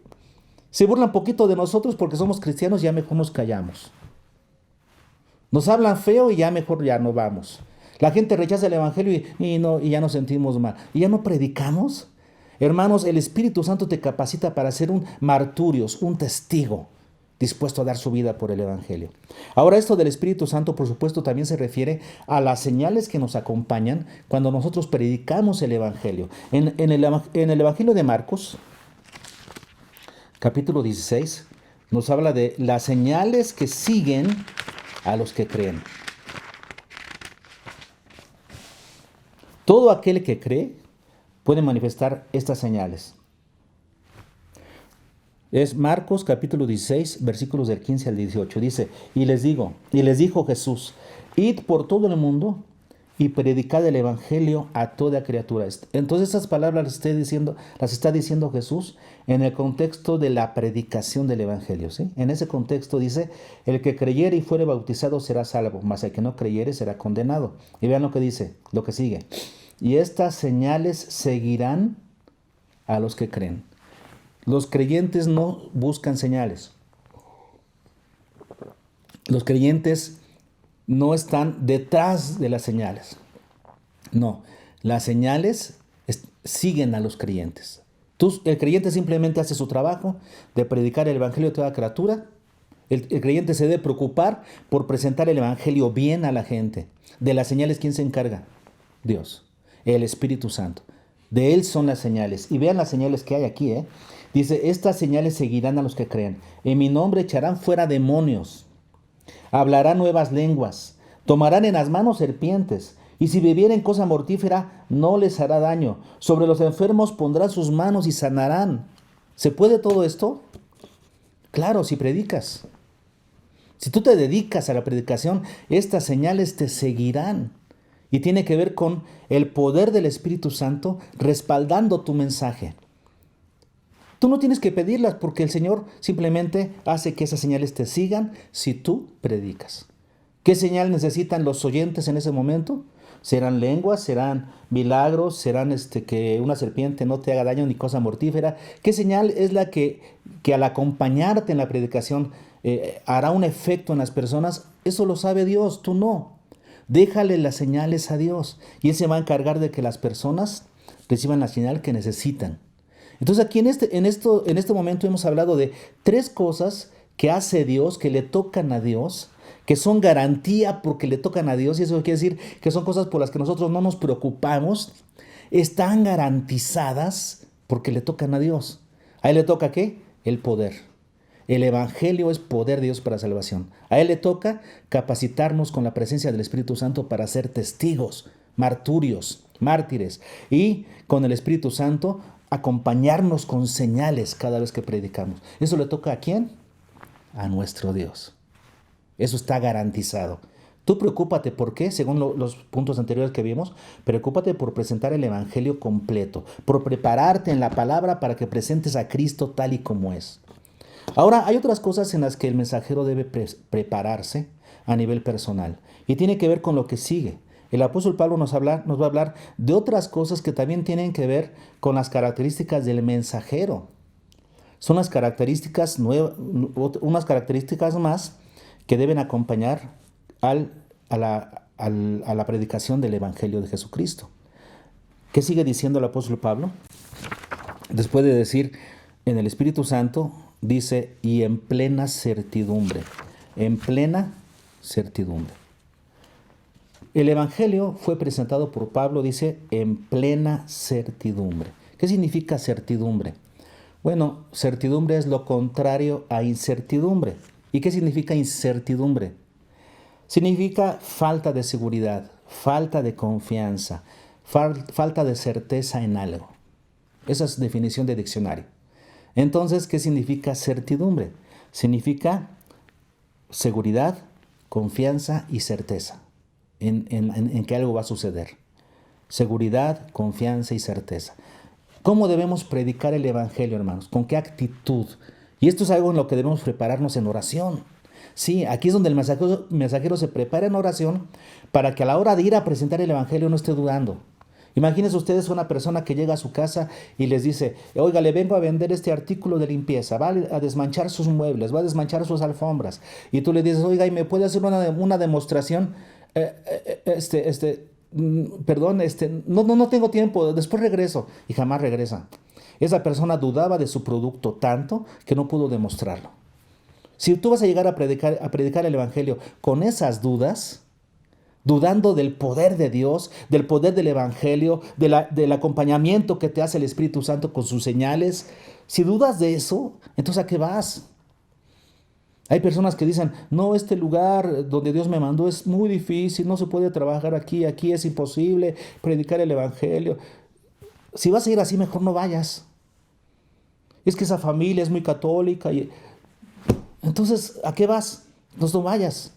Se burlan poquito de nosotros porque somos cristianos, ya mejor nos callamos. Nos hablan feo y ya mejor ya no vamos. La gente rechaza el evangelio y ya nos sentimos mal. ¿Y ya no predicamos? Hermanos, el Espíritu Santo te capacita para ser un marturios, un testigo dispuesto a dar su vida por el evangelio. Ahora, esto del Espíritu Santo, por supuesto, también se refiere a las señales que nos acompañan cuando nosotros predicamos el evangelio. En el evangelio de Marcos, capítulo 16, nos habla de las señales que siguen a los que creen. Todo aquel que cree puede manifestar estas señales. Es Marcos capítulo 16, versículos del 15 al 18. Dice, y les dijo Jesús, id por todo el mundo y predicad el evangelio a toda criatura. Entonces estas palabras las está diciendo Jesús en el contexto de la predicación del evangelio, ¿sí? En ese contexto dice, el que creyere y fuere bautizado será salvo, mas el que no creyere será condenado. Y vean lo que dice, lo que sigue. Y estas señales seguirán a los que creen. Los creyentes no buscan señales. Los creyentes no están detrás de las señales. No, las señales siguen a los creyentes. El creyente simplemente hace su trabajo de predicar el evangelio a toda criatura. El creyente se debe preocupar por presentar el evangelio bien a la gente. De las señales, ¿quién se encarga? Dios, el Espíritu Santo. De Él son las señales. Y vean las señales que hay aquí, Dice, estas señales seguirán a los que crean. En mi nombre echarán fuera demonios. Hablarán nuevas lenguas. Tomarán en las manos serpientes. Y si bebieren cosa mortífera, no les hará daño. Sobre los enfermos pondrán sus manos y sanarán. ¿Se puede todo esto? Claro, si predicas. Si tú te dedicas a la predicación, estas señales te seguirán. Y tiene que ver con el poder del Espíritu Santo respaldando tu mensaje. Tú no tienes que pedirlas porque el Señor simplemente hace que esas señales te sigan si tú predicas. ¿Qué señal necesitan los oyentes en ese momento? ¿Serán lenguas? ¿Serán milagros? ¿Serán que una serpiente no te haga daño ni cosa mortífera? ¿Qué señal es la que al acompañarte en la predicación hará un efecto en las personas? Eso lo sabe Dios, tú no. Déjale las señales a Dios y Él se va a encargar de que las personas reciban la señal que necesitan. Entonces aquí en este momento hemos hablado de 3 cosas que hace Dios, que le tocan a Dios, que son garantía porque le tocan a Dios, y eso quiere decir que son cosas por las que nosotros no nos preocupamos, están garantizadas porque le tocan a Dios. ¿A Él le toca qué? El poder. El evangelio es poder de Dios para salvación. A Él le toca capacitarnos con la presencia del Espíritu Santo para ser testigos, marturios, mártires, y con el Espíritu Santo acompañarnos con señales cada vez que predicamos. ¿Eso le toca a quién? A nuestro Dios. Eso está garantizado. Tú preocúpate, ¿por qué? Según los puntos anteriores que vimos, preocúpate por presentar el evangelio completo, por prepararte en la palabra para que presentes a Cristo tal y como es. Ahora, hay otras cosas en las que el mensajero debe prepararse a nivel personal, y tiene que ver con lo que sigue. El apóstol Pablo nos va a hablar de otras cosas que también tienen que ver con las características del mensajero. Son las características unas características más que deben acompañar a la predicación del Evangelio de Jesucristo. ¿Qué sigue diciendo el apóstol Pablo? Después de decir, en el Espíritu Santo, dice, y en plena certidumbre. En plena certidumbre. El Evangelio fue presentado por Pablo, dice, en plena certidumbre. ¿Qué significa certidumbre? Bueno, certidumbre es lo contrario a incertidumbre. ¿Y qué significa incertidumbre? Significa falta de seguridad, falta de confianza, falta de certeza en algo. Esa es definición de diccionario. Entonces, ¿qué significa certidumbre? Significa seguridad, confianza y certeza en que algo va a suceder. Seguridad, confianza y certeza. ¿Cómo debemos predicar el Evangelio, hermanos? ¿Con qué actitud? Y esto es algo en lo que debemos prepararnos en oración. Sí, aquí es donde el mensajero se prepara en oración para que a la hora de ir a presentar el Evangelio no esté dudando. Imagínense ustedes una persona que llega a su casa y les dice, oiga, le vengo a vender este artículo de limpieza, va a desmanchar sus muebles, va a desmanchar sus alfombras. Y tú le dices, oiga, ¿y me puede hacer una demostración? Perdón, no tengo tiempo, después regreso. Y jamás regresa. Esa persona dudaba de su producto tanto que no pudo demostrarlo. Si tú vas a llegar a predicar el Evangelio con esas dudas, dudando del poder de Dios, del poder del Evangelio, del acompañamiento que te hace el Espíritu Santo con sus señales, si dudas de eso, entonces ¿a qué vas? Hay personas que dicen, no, este lugar donde Dios me mandó es muy difícil, no se puede trabajar aquí es imposible predicar el Evangelio. Si vas a ir así, mejor no vayas. Es que esa familia es muy católica. Entonces, ¿a qué vas? Entonces no vayas.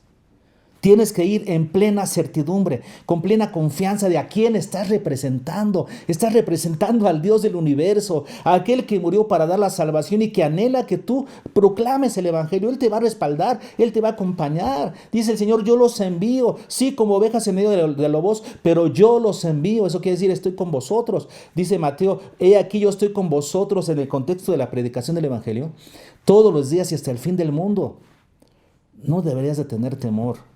Tienes que ir en plena certidumbre, con plena confianza de a quién estás representando. Estás representando al Dios del universo, a aquel que murió para dar la salvación y que anhela que tú proclames el Evangelio. Él te va a respaldar, Él te va a acompañar. Dice el Señor, yo los envío, sí, como ovejas en medio de lobos, pero yo los envío. Eso quiere decir, estoy con vosotros. Dice Mateo, he aquí yo estoy con vosotros en el contexto de la predicación del Evangelio, todos los días y hasta el fin del mundo. No deberías de tener temor.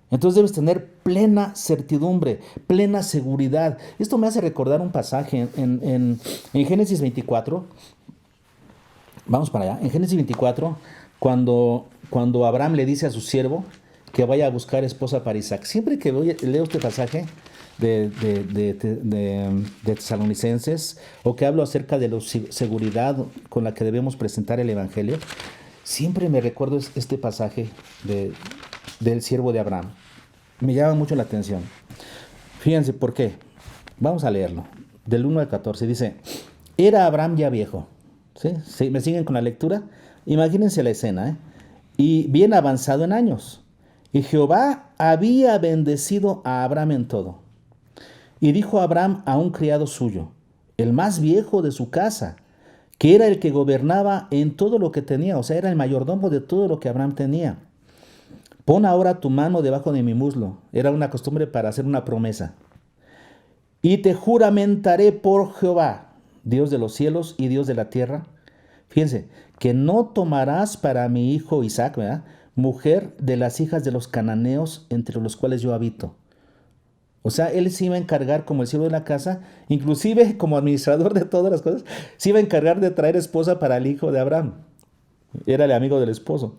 Entonces debes tener plena certidumbre, plena seguridad. Esto me hace recordar un pasaje en Génesis 24. Vamos para allá. En Génesis 24, cuando Abraham le dice a su siervo que vaya a buscar esposa para Isaac. Siempre que leo este pasaje de Tesalonicenses, o que hablo acerca de la seguridad con la que debemos presentar el Evangelio, siempre me recuerdo este pasaje del siervo de Abraham. Me llama mucho la atención. Fíjense por qué. Vamos a leerlo. Del 1 al 14 dice, era Abraham ya viejo. ¿Sí? ¿Me siguen con la lectura? Imagínense la escena, y bien avanzado en años. Y Jehová había bendecido a Abraham en todo. Y dijo Abraham a un criado suyo, el más viejo de su casa, que era el que gobernaba en todo lo que tenía, o sea, era el mayordomo de todo lo que Abraham tenía. Pon ahora tu mano debajo de mi muslo. Era una costumbre para hacer una promesa. Y te juramentaré por Jehová, Dios de los cielos y Dios de la tierra. Fíjense, que no tomarás para mi hijo Isaac, ¿verdad?, mujer de las hijas de los cananeos entre los cuales yo habito. O sea, él se iba a encargar como el siervo de la casa, inclusive como administrador de todas las cosas, se iba a encargar de traer esposa para el hijo de Abraham. Era el amigo del esposo.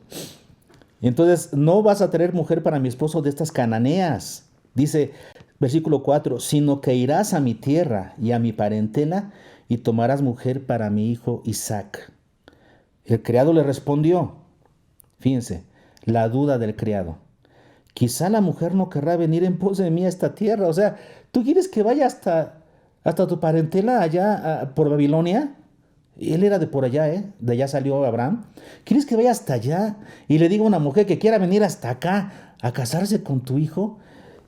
Entonces, no vas a traer mujer para mi esposo de estas cananeas. Dice, versículo 4, sino que irás a mi tierra y a mi parentela y tomarás mujer para mi hijo Isaac. El criado le respondió, fíjense, la duda del criado. Quizá la mujer no querrá venir en pos de mí a esta tierra. O sea, ¿tú quieres que vaya hasta tu parentela allá por Babilonia? Él era de por allá, de allá salió Abraham. ¿Quieres que vaya hasta allá y le diga a una mujer que quiera venir hasta acá a casarse con tu hijo?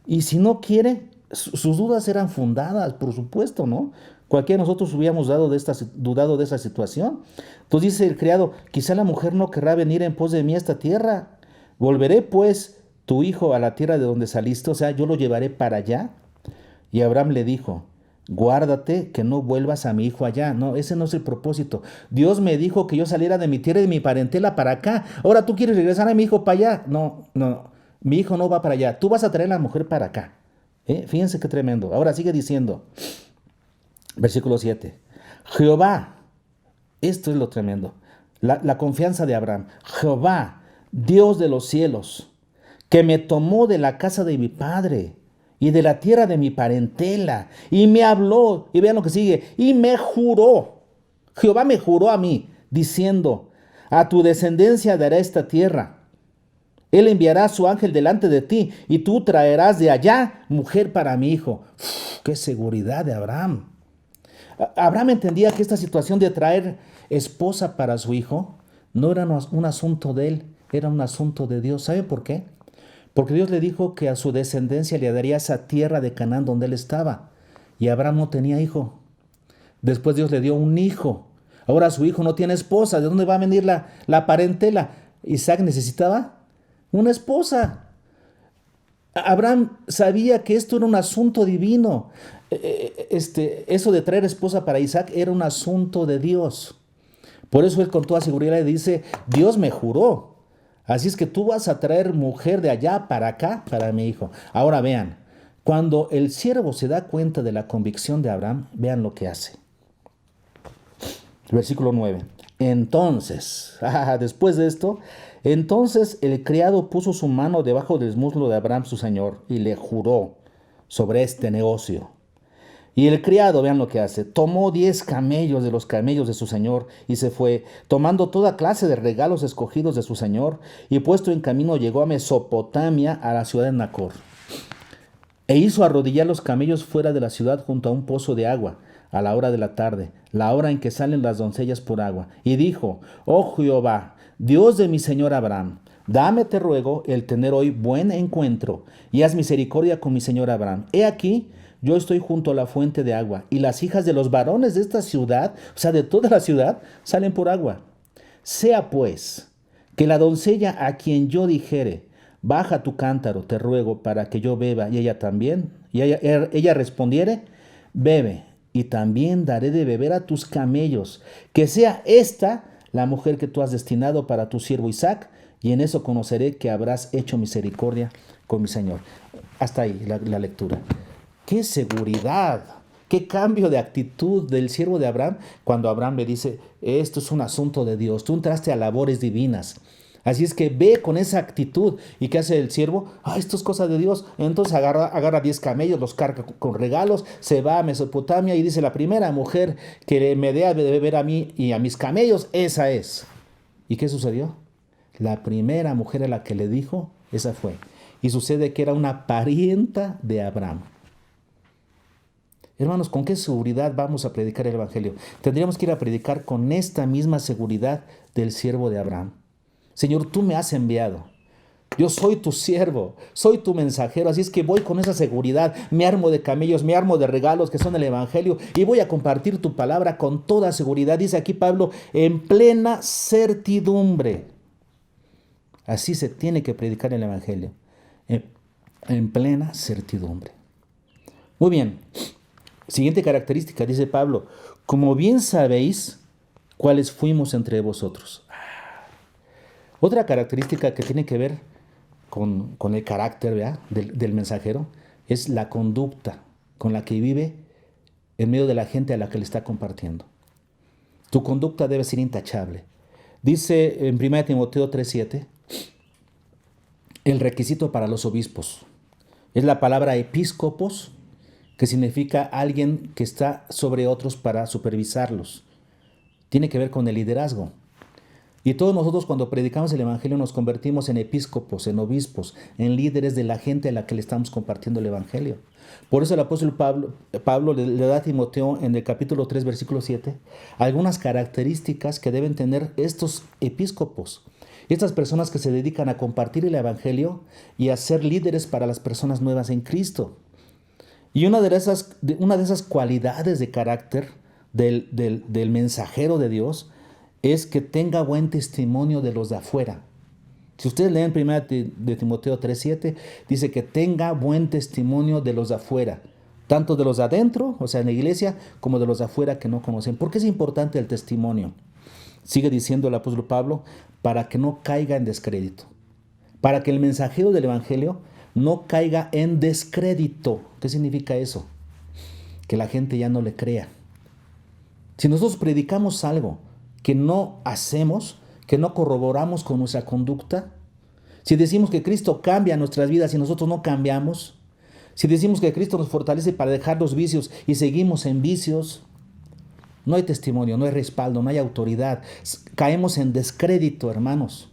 Y si no quiere, sus dudas eran fundadas, por supuesto, ¿no? Cualquiera de nosotros hubiéramos dudado de esa situación. Entonces dice el criado, quizá la mujer no querrá venir en pos de mí a esta tierra. Volveré pues tu hijo a la tierra de donde saliste, o sea, yo lo llevaré para allá. Y Abraham le dijo, guárdate que no vuelvas a mi hijo allá. No, ese no es el propósito. Dios me dijo que yo saliera de mi tierra y de mi parentela para acá. Ahora tú quieres regresar a mi hijo para allá. No. Mi hijo no va para allá. Tú vas a traer a la mujer para acá. Fíjense qué tremendo. Ahora sigue diciendo. Versículo 7. Jehová. Esto es lo tremendo. La confianza de Abraham. Jehová, Dios de los cielos, que me tomó de la casa de mi padre y de la tierra de mi parentela, y me habló, y vean lo que sigue, y me juró, Jehová me juró a mí, diciendo, a tu descendencia dará esta tierra, él enviará a su ángel delante de ti, y tú traerás de allá mujer para mi hijo. ¡Qué seguridad de Abraham! Abraham entendía que esta situación de traer esposa para su hijo no era un asunto de él, era un asunto de Dios. ¿Sabe por qué? Porque Dios le dijo que a su descendencia le daría esa tierra de Canaán donde él estaba. Y Abraham no tenía hijo. Después Dios le dio un hijo. Ahora su hijo no tiene esposa. ¿De dónde va a venir la parentela? Isaac necesitaba una esposa. Abraham sabía que esto era un asunto divino. Eso de traer esposa para Isaac era un asunto de Dios. Por eso él con toda seguridad le dice, Dios me juró. Así es que tú vas a traer mujer de allá para acá, para mi hijo. Ahora vean, cuando el siervo se da cuenta de la convicción de Abraham, vean lo que hace. Versículo 9. Entonces, después de esto, entonces el criado puso su mano debajo del muslo de Abraham su señor y le juró sobre este negocio. Y el criado, vean lo que hace, tomó 10 camellos de los camellos de su señor y se fue, tomando toda clase de regalos escogidos de su señor, y puesto en camino llegó a Mesopotamia, a la ciudad de Nacor. E hizo arrodillar los camellos fuera de la ciudad junto a un pozo de agua, a la hora de la tarde, la hora en que salen las doncellas por agua. Y dijo, oh Jehová, Dios de mi señor Abraham, dame, te ruego, el tener hoy buen encuentro, y haz misericordia con mi señor Abraham. He aquí, yo estoy junto a la fuente de agua, y las hijas de los varones de esta ciudad, o sea, de toda la ciudad, salen por agua. Sea pues, que la doncella a quien yo dijere, baja tu cántaro, te ruego, para que yo beba, y ella también, y ella respondiere, bebe, y también daré de beber a tus camellos, que sea esta la mujer que tú has destinado para tu siervo Isaac, y en eso conoceré que habrás hecho misericordia con mi señor. Hasta ahí la lectura. ¡Qué seguridad! ¡Qué cambio de actitud del siervo de Abraham! Cuando Abraham le dice, esto es un asunto de Dios, tú entraste a labores divinas. Así es que ve con esa actitud. ¿Y qué hace el siervo? Esto es cosa de Dios. Entonces agarra 10 camellos, los carga con regalos, se va a Mesopotamia y dice, la primera mujer que me dé de beber a mí y a mis camellos, esa es. ¿Y qué sucedió? La primera mujer a la que le dijo, esa fue. Y sucede que era una parienta de Abraham. Hermanos, ¿con qué seguridad vamos a predicar el evangelio? Tendríamos que ir a predicar con esta misma seguridad del siervo de Abraham. Señor, tú me has enviado. Yo soy tu siervo, soy tu mensajero, así es que voy con esa seguridad, me armo de camellos, me armo de regalos que son el evangelio y voy a compartir tu palabra con toda seguridad. Dice aquí Pablo, en plena certidumbre. Así se tiene que predicar el evangelio, en plena certidumbre. Muy bien. Siguiente característica, dice Pablo, como bien sabéis cuáles fuimos entre vosotros. Otra característica que tiene que ver con el carácter, ¿verdad?, del mensajero es la conducta con la que vive en medio de la gente a la que le está compartiendo. Tu conducta debe ser intachable. Dice en 1 Timoteo 3:7, el requisito para los obispos. Es la palabra episcopos, que significa alguien que está sobre otros para supervisarlos. Tiene que ver con el liderazgo. Y todos nosotros cuando predicamos el evangelio nos convertimos en episcopos, en obispos, en líderes de la gente a la que le estamos compartiendo el evangelio. Por eso el apóstol Pablo le da a Timoteo en el capítulo 3, versículo 7, algunas características que deben tener estos episcopos. Estas personas que se dedican a compartir el evangelio y a ser líderes para las personas nuevas en Cristo. Y una de esas cualidades de carácter del mensajero de Dios es que tenga buen testimonio de los de afuera. Si ustedes leen 1 de Timoteo 3:7, dice que tenga buen testimonio de los de afuera, tanto de los de adentro, o sea, en la iglesia, como de los de afuera que no conocen. ¿Por qué es importante el testimonio? Sigue diciendo el apóstol Pablo, para que no caiga en descrédito. Para que el mensajero del evangelio no caiga en descrédito. ¿Qué significa eso? Que la gente ya no le crea. Si nosotros predicamos algo que no hacemos, que no corroboramos con nuestra conducta, si decimos que Cristo cambia nuestras vidas y nosotros no cambiamos, si decimos que Cristo nos fortalece para dejar los vicios y seguimos en vicios, no hay testimonio, no hay respaldo, no hay autoridad. Caemos en descrédito, hermanos.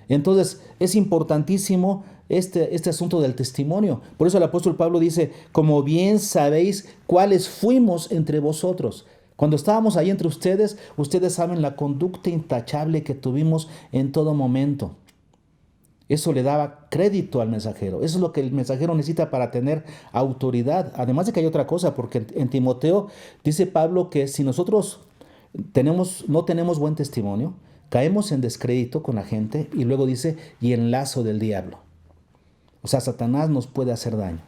Entonces es importantísimo este asunto del testimonio. Por eso el apóstol Pablo dice, como bien sabéis cuáles fuimos entre vosotros. Cuando estábamos ahí entre ustedes, ustedes saben la conducta intachable que tuvimos en todo momento. Eso le daba crédito al mensajero. Eso es lo que el mensajero necesita para tener autoridad. Además de que hay otra cosa, porque en Timoteo dice Pablo que si nosotros no tenemos buen testimonio, caemos en descrédito con la gente y luego dice, y en lazo del diablo. O sea, Satanás nos puede hacer daño.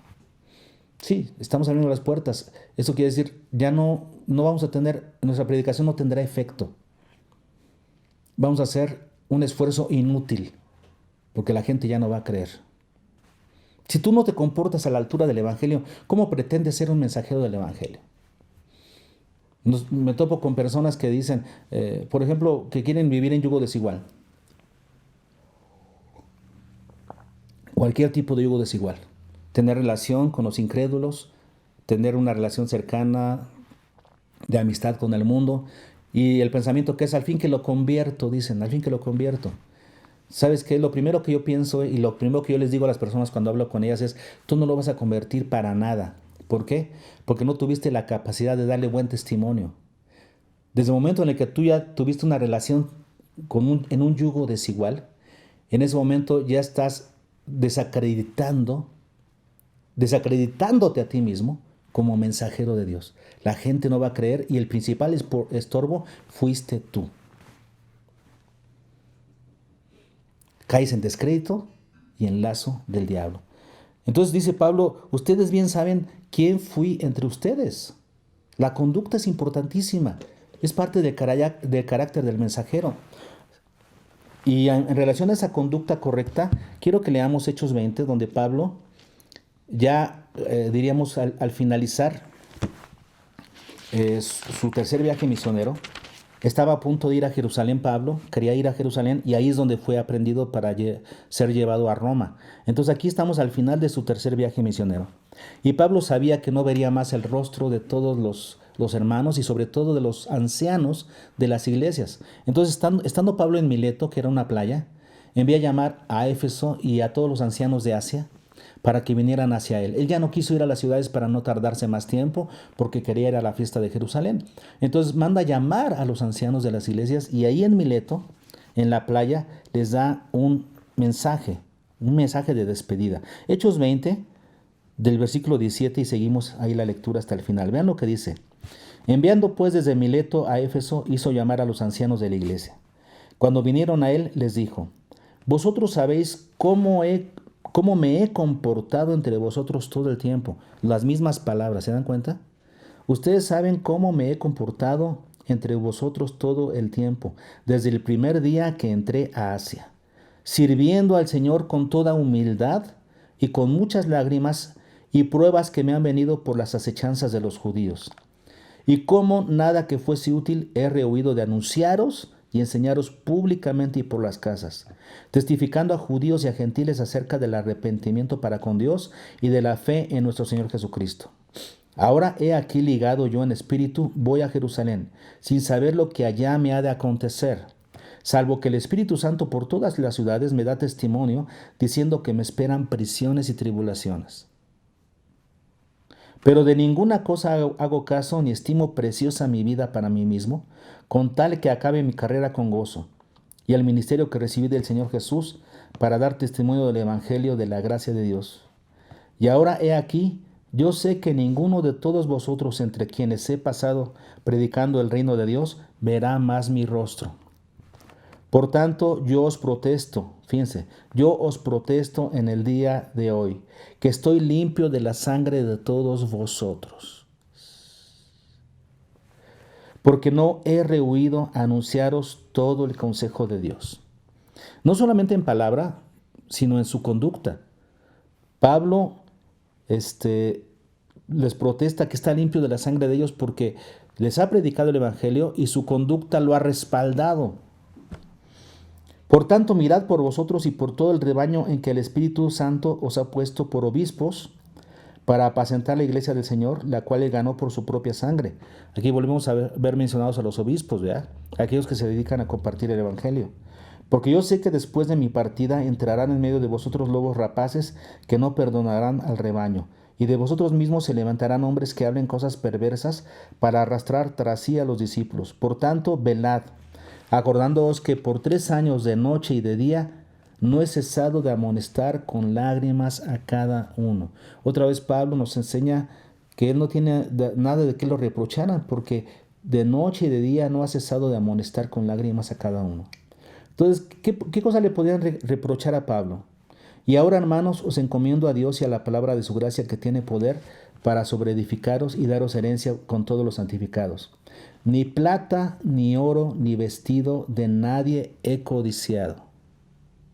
Sí, estamos abriendo las puertas. Eso quiere decir, ya no vamos a tener, nuestra predicación no tendrá efecto. Vamos a hacer un esfuerzo inútil, porque la gente ya no va a creer. Si tú no te comportas a la altura del Evangelio, ¿cómo pretendes ser un mensajero del Evangelio? Me topo con personas que dicen, por ejemplo, que quieren vivir en yugo desigual. Cualquier tipo de yugo desigual. Tener relación con los incrédulos, tener una relación cercana de amistad con el mundo. Y el pensamiento que es al fin que lo convierto, dicen, al fin que lo convierto. ¿Sabes qué? Lo primero que yo pienso y lo primero que yo les digo a las personas cuando hablo con ellas es, tú no lo vas a convertir para nada. ¿Por qué? Porque no tuviste la capacidad de darle buen testimonio. Desde el momento en el que tú ya tuviste una relación en un yugo desigual, en ese momento ya estás desacreditándote a ti mismo como mensajero de Dios. La gente no va a creer y el principal estorbo fuiste tú. Caes en descrédito y en lazo del diablo. Entonces dice Pablo, ustedes bien saben quién fui entre ustedes. La conducta es importantísima, es parte del carácter del mensajero. Y en relación a esa conducta correcta, quiero que leamos Hechos 20, donde Pablo, ya diríamos al finalizar su tercer viaje misionero, estaba a punto de ir a Jerusalén. Pablo quería ir a Jerusalén y ahí es donde fue aprendido para ser llevado a Roma. Entonces aquí estamos al final de su tercer viaje misionero. Y Pablo sabía que no vería más el rostro de todos los hermanos y sobre todo de los ancianos de las iglesias. Entonces estando Pablo en Mileto, que era una playa, envía a llamar a Éfeso y a todos los ancianos de Asia para que vinieran hacia él. Él ya no quiso ir a las ciudades para no tardarse más tiempo porque quería ir a la fiesta de Jerusalén. Entonces manda llamar a los ancianos de las iglesias y ahí en Mileto, en la playa, les da un mensaje de despedida. Hechos 20, del versículo 17 y seguimos ahí la lectura hasta el final. Vean lo que dice. Enviando pues desde Mileto a Éfeso, hizo llamar a los ancianos de la iglesia. Cuando vinieron a él, les dijo, vosotros sabéis cómo me he comportado entre vosotros todo el tiempo. Las mismas palabras, ¿se dan cuenta? Ustedes saben cómo me he comportado entre vosotros todo el tiempo, desde el primer día que entré a Asia, sirviendo al Señor con toda humildad y con muchas lágrimas y pruebas que me han venido por las acechanzas de los judíos. Y cómo nada que fuese útil he rehuido de anunciaros y enseñaros públicamente y por las casas, testificando a judíos y a gentiles acerca del arrepentimiento para con Dios y de la fe en nuestro Señor Jesucristo. Ahora he aquí ligado yo en espíritu, voy a Jerusalén, sin saber lo que allá me ha de acontecer, salvo que el Espíritu Santo por todas las ciudades me da testimonio, diciendo que me esperan prisiones y tribulaciones. Pero de ninguna cosa hago caso ni estimo preciosa mi vida para mí mismo, con tal que acabe mi carrera con gozo, y el ministerio que recibí del Señor Jesús para dar testimonio del Evangelio de la gracia de Dios. Y ahora he aquí, yo sé que ninguno de todos vosotros entre quienes he pasado predicando el reino de Dios verá más mi rostro. Por tanto, yo os protesto, fíjense, yo os protesto en el día de hoy, que estoy limpio de la sangre de todos vosotros. Porque no he rehuido anunciaros todo el consejo de Dios. No solamente en palabra, sino en su conducta. Pablo les protesta que está limpio de la sangre de ellos porque les ha predicado el Evangelio y su conducta lo ha respaldado. Por tanto, mirad por vosotros y por todo el rebaño en que el Espíritu Santo os ha puesto por obispos para apacentar la iglesia del Señor, la cual él ganó por su propia sangre. Aquí volvemos a ver mencionados a los obispos, ¿verdad? Aquellos que se dedican a compartir el Evangelio. Porque yo sé que después de mi partida entrarán en medio de vosotros lobos rapaces que no perdonarán al rebaño. Y de vosotros mismos se levantarán hombres que hablen cosas perversas para arrastrar tras sí a los discípulos. Por tanto, velad, acordándoos que por 3 años de noche y de día no he cesado de amonestar con lágrimas a cada uno. Otra vez Pablo nos enseña que él no tiene nada de qué lo reprocharan, porque de noche y de día no ha cesado de amonestar con lágrimas a cada uno. Entonces, ¿qué cosa le podían reprochar a Pablo? Y ahora, hermanos, os encomiendo a Dios y a la palabra de su gracia, que tiene poder para sobreedificaros y daros herencia con todos los santificados. Ni plata, ni oro, ni vestido de nadie he codiciado.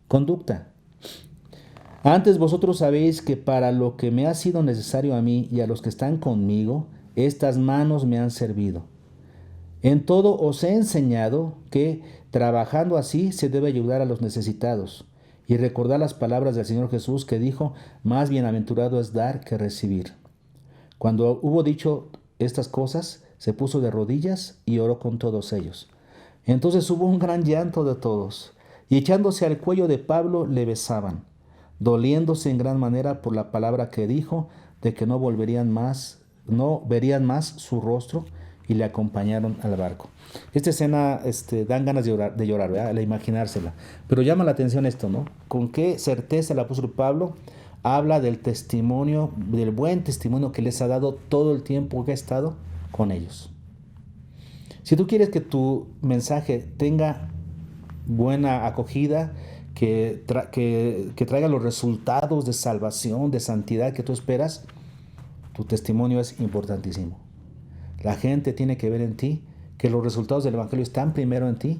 Conducta. Antes vosotros sabéis que para lo que me ha sido necesario a mí y a los que están conmigo, estas manos me han servido. En todo os he enseñado que, trabajando así, se debe ayudar a los necesitados, y recordar las palabras del Señor Jesús, que dijo: más bienaventurado es dar que recibir. Cuando hubo dicho estas cosas, se puso de rodillas y oró con todos ellos. Entonces hubo un gran llanto de todos, y echándose al cuello de Pablo le besaban, doliéndose en gran manera por la palabra que dijo, de que no verían más su rostro, y le acompañaron al barco. Esta escena dan ganas de llorar, ¿verdad? Al imaginársela. Pero llama la atención esto, ¿no? Con qué certeza el apóstol Pablo habla del testimonio, del buen testimonio que les ha dado todo el tiempo que ha estado con ellos. Si tú quieres que tu mensaje tenga buena acogida, que traiga los resultados de salvación, de santidad que tú esperas, tu testimonio es importantísimo. La gente tiene que ver en ti que los resultados del Evangelio están primero en ti,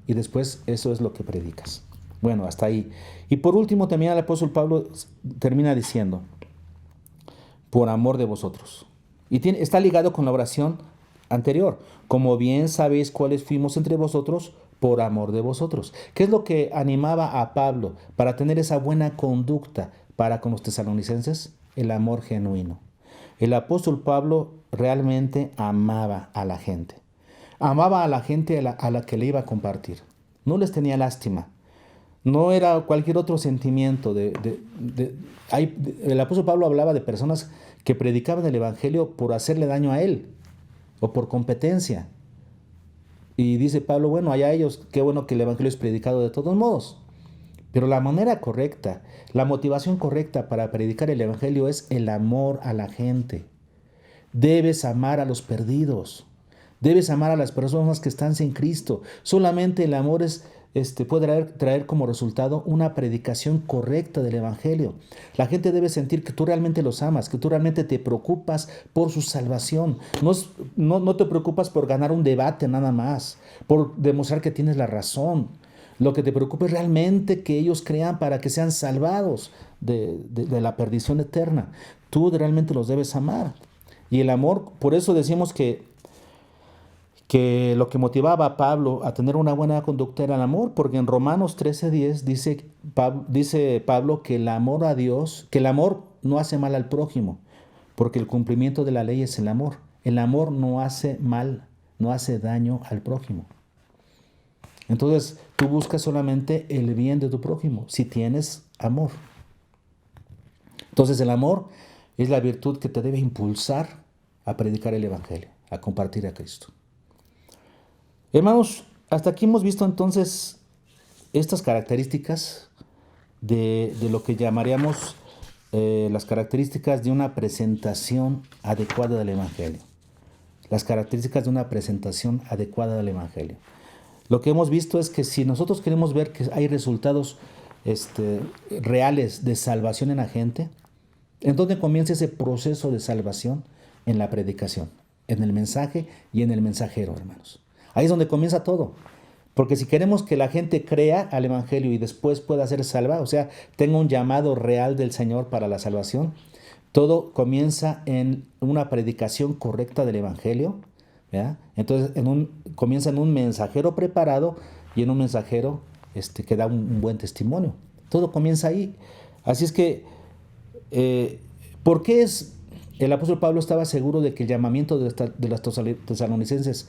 y después eso es lo que predicas. Bueno, hasta ahí. Y por último, también el apóstol Pablo termina diciendo: por amor de vosotros. Y está ligado con la oración anterior. Como bien sabéis cuáles fuimos entre vosotros, por amor de vosotros. ¿Qué es lo que animaba a Pablo para tener esa buena conducta para con los tesalonicenses? El amor genuino. El apóstol Pablo realmente amaba a la gente. Amaba a la gente a la que le iba a compartir. No les tenía lástima. No era cualquier otro sentimiento. El apóstol Pablo hablaba de personas que predicaban el evangelio por hacerle daño a él o por competencia. Y dice Pablo: bueno, allá ellos, qué bueno que el evangelio es predicado de todos modos. Pero la manera correcta, la motivación correcta para predicar el evangelio es el amor a la gente. Debes amar a los perdidos. Debes amar a las personas que están sin Cristo. Solamente el amor puede traer como resultado una predicación correcta del evangelio. La gente debe sentir que tú realmente los amas, que tú realmente te preocupas por su salvación. No te preocupas por ganar un debate nada más, por demostrar que tienes la razón. Lo que te preocupa es realmente que ellos crean para que sean salvados de la perdición eterna. Tú realmente los debes amar. Y el amor, por eso decimos que lo que motivaba a Pablo a tener una buena conducta era el amor, porque en Romanos 13:10 dice Pablo que el amor a Dios, que el amor no hace mal al prójimo, porque el cumplimiento de la ley es el amor. El amor no hace mal, no hace daño al prójimo. Entonces, tú buscas solamente el bien de tu prójimo, si tienes amor. Entonces, el amor es la virtud que te debe impulsar a predicar el evangelio, a compartir a Cristo. Hermanos, hasta aquí hemos visto entonces estas características de lo que llamaríamos las características de una presentación adecuada del evangelio. Las características de una presentación adecuada del evangelio. Lo que hemos visto es que si nosotros queremos ver que hay resultados reales de salvación en la gente, entonces comienza ese proceso de salvación en la predicación, en el mensaje y en el mensajero, hermanos. Ahí es donde comienza todo. Porque si queremos que la gente crea al evangelio y después pueda ser salva, o sea, tenga un llamado real del Señor para la salvación, todo comienza en una predicación correcta del evangelio, ¿verdad? Entonces comienza en un mensajero preparado y en un mensajero que da un buen testimonio. Todo comienza ahí. Así es que, ¿por qué el apóstol Pablo estaba seguro de que el llamamiento de los tesalonicenses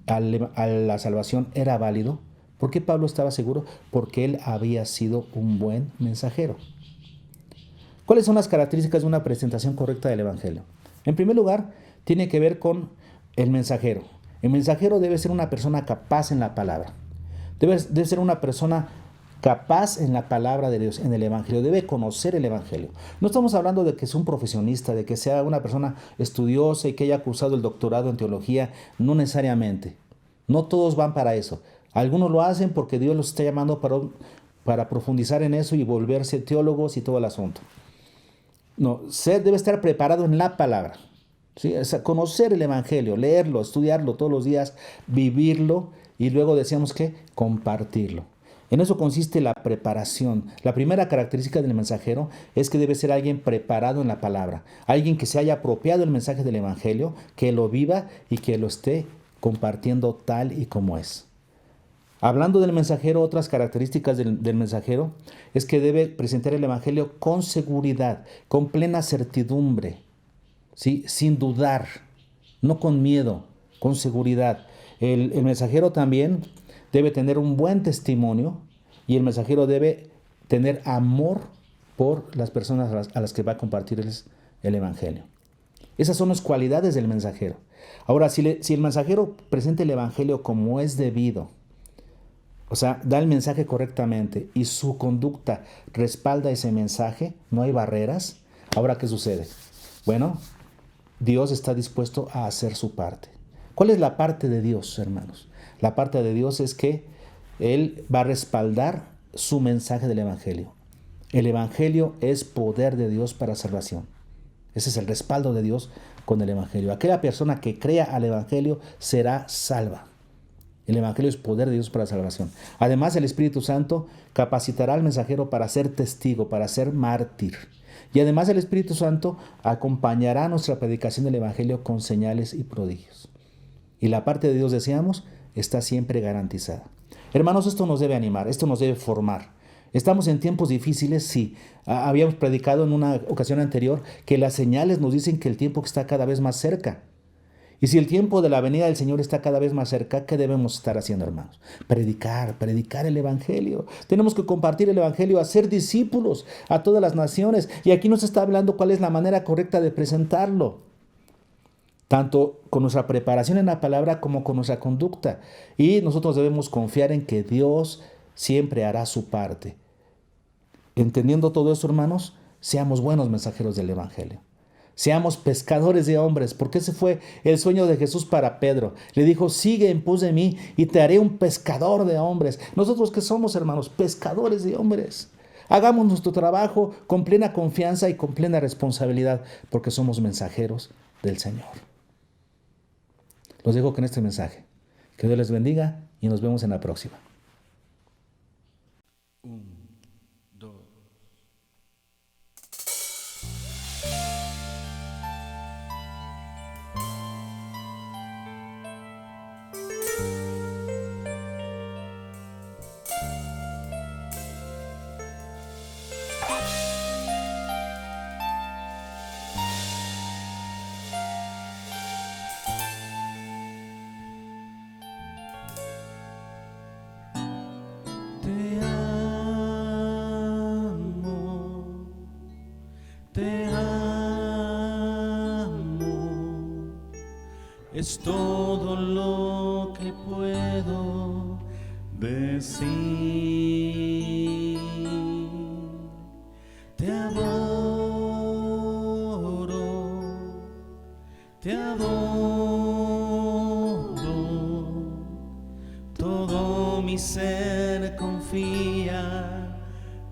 a la salvación era válido? ¿Por qué Pablo estaba seguro? Porque él había sido un buen mensajero. ¿Cuáles son las características de una presentación correcta del evangelio? En primer lugar, tiene que ver con el mensajero. El mensajero debe ser una persona capaz en la palabra. Debe ser una persona capaz en la palabra de Dios, en el Evangelio, debe conocer el Evangelio. No estamos hablando de que sea un profesionista, de que sea una persona estudiosa y que haya cursado el doctorado en teología, no necesariamente. No todos van para eso. Algunos lo hacen porque Dios los está llamando para profundizar en eso y volverse teólogos y todo el asunto. No, debe estar preparado en la palabra. ¿Sí? O sea, conocer el Evangelio, leerlo, estudiarlo todos los días, vivirlo y luego decíamos que compartirlo. En eso consiste la preparación. La primera característica del mensajero es que debe ser alguien preparado en la palabra, alguien que se haya apropiado el mensaje del Evangelio, que lo viva y que lo esté compartiendo tal y como es. Hablando del mensajero, otras características del mensajero es que debe presentar el Evangelio con seguridad, con plena certidumbre, ¿sí? Sin dudar, no con miedo, con seguridad. El mensajero también debe tener un buen testimonio y el mensajero debe tener amor por las personas a las que va a compartirles el Evangelio. Esas son las cualidades del mensajero. Ahora, si el mensajero presenta el Evangelio como es debido, o sea, da el mensaje correctamente y su conducta respalda ese mensaje, no hay barreras, ahora, ¿qué sucede? Bueno, Dios está dispuesto a hacer su parte. ¿Cuál es la parte de Dios, hermanos? La parte de Dios es que Él va a respaldar su mensaje del Evangelio. El Evangelio es poder de Dios para salvación. Ese es el respaldo de Dios con el Evangelio. Aquella persona que crea al Evangelio será salva. El Evangelio es poder de Dios para salvación. Además, el Espíritu Santo capacitará al mensajero para ser testigo, para ser mártir. Y además el Espíritu Santo acompañará nuestra predicación del Evangelio con señales y prodigios. Y la parte de Dios, decíamos, está siempre garantizada. Hermanos, esto nos debe animar, esto nos debe formar. Estamos en tiempos difíciles, sí. Habíamos predicado en una ocasión anterior que las señales nos dicen que el tiempo está cada vez más cerca. Y si el tiempo de la venida del Señor está cada vez más cerca, ¿qué debemos estar haciendo, hermanos? Predicar el Evangelio. Tenemos que compartir el Evangelio, hacer discípulos a todas las naciones. Y aquí nos está hablando cuál es la manera correcta de presentarlo. Tanto con nuestra preparación en la palabra como con nuestra conducta. Y nosotros debemos confiar en que Dios siempre hará su parte. Entendiendo todo eso, hermanos, seamos buenos mensajeros del Evangelio. Seamos pescadores de hombres, porque ese fue el sueño de Jesús para Pedro. Le dijo, sigue en pos de mí y te haré un pescador de hombres. Nosotros que somos, hermanos, pescadores de hombres. Hagamos nuestro trabajo con plena confianza y con plena responsabilidad, porque somos mensajeros del Señor. Los dejo con este mensaje. Que Dios les bendiga y nos vemos en la próxima. Es todo lo que puedo decir. Te adoro, todo mi ser confía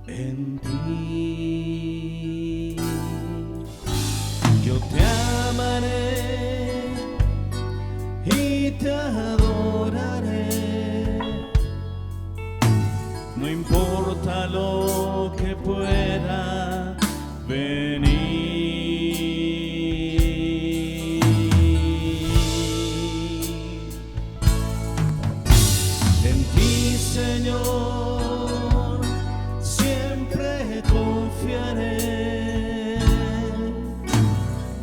en ti. Yo te amaré y te adoraré, no importa lo que pueda venir. En ti, Señor, siempre confiaré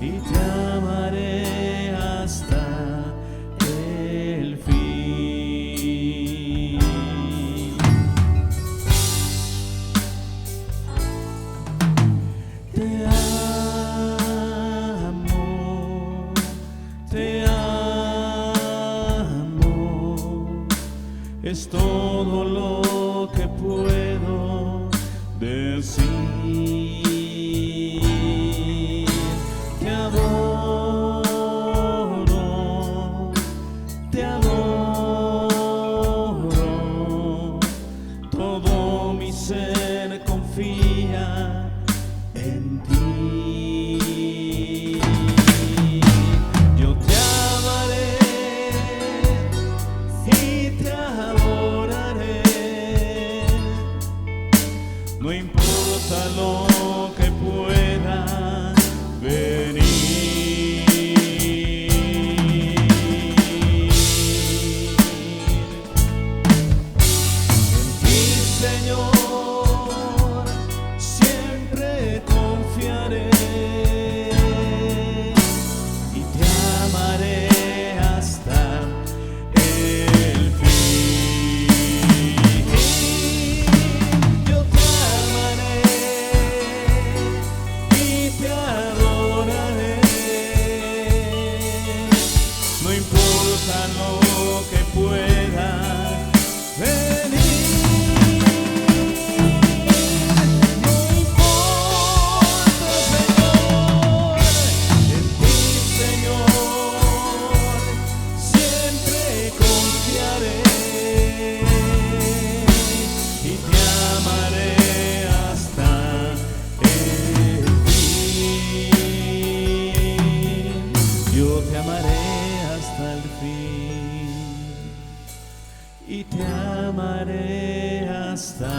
y te amaré hasta el fin. Te amo, es es todo lo que puedo decir. Te adoro, te adoro. Todo mi ser confía en ti. Yo te amaré y te adoraré. No importa lo que pueda venir. En ti, Señor, siempre confiaré y te amaré hasta el fin. Yo te amaré y te adoraré. No importa lo que pueda venir. No importa, Señor, en ti, Señor, siempre confiaré y te amaré hasta el fin. Yo te amaré hasta el fin y te amaré hasta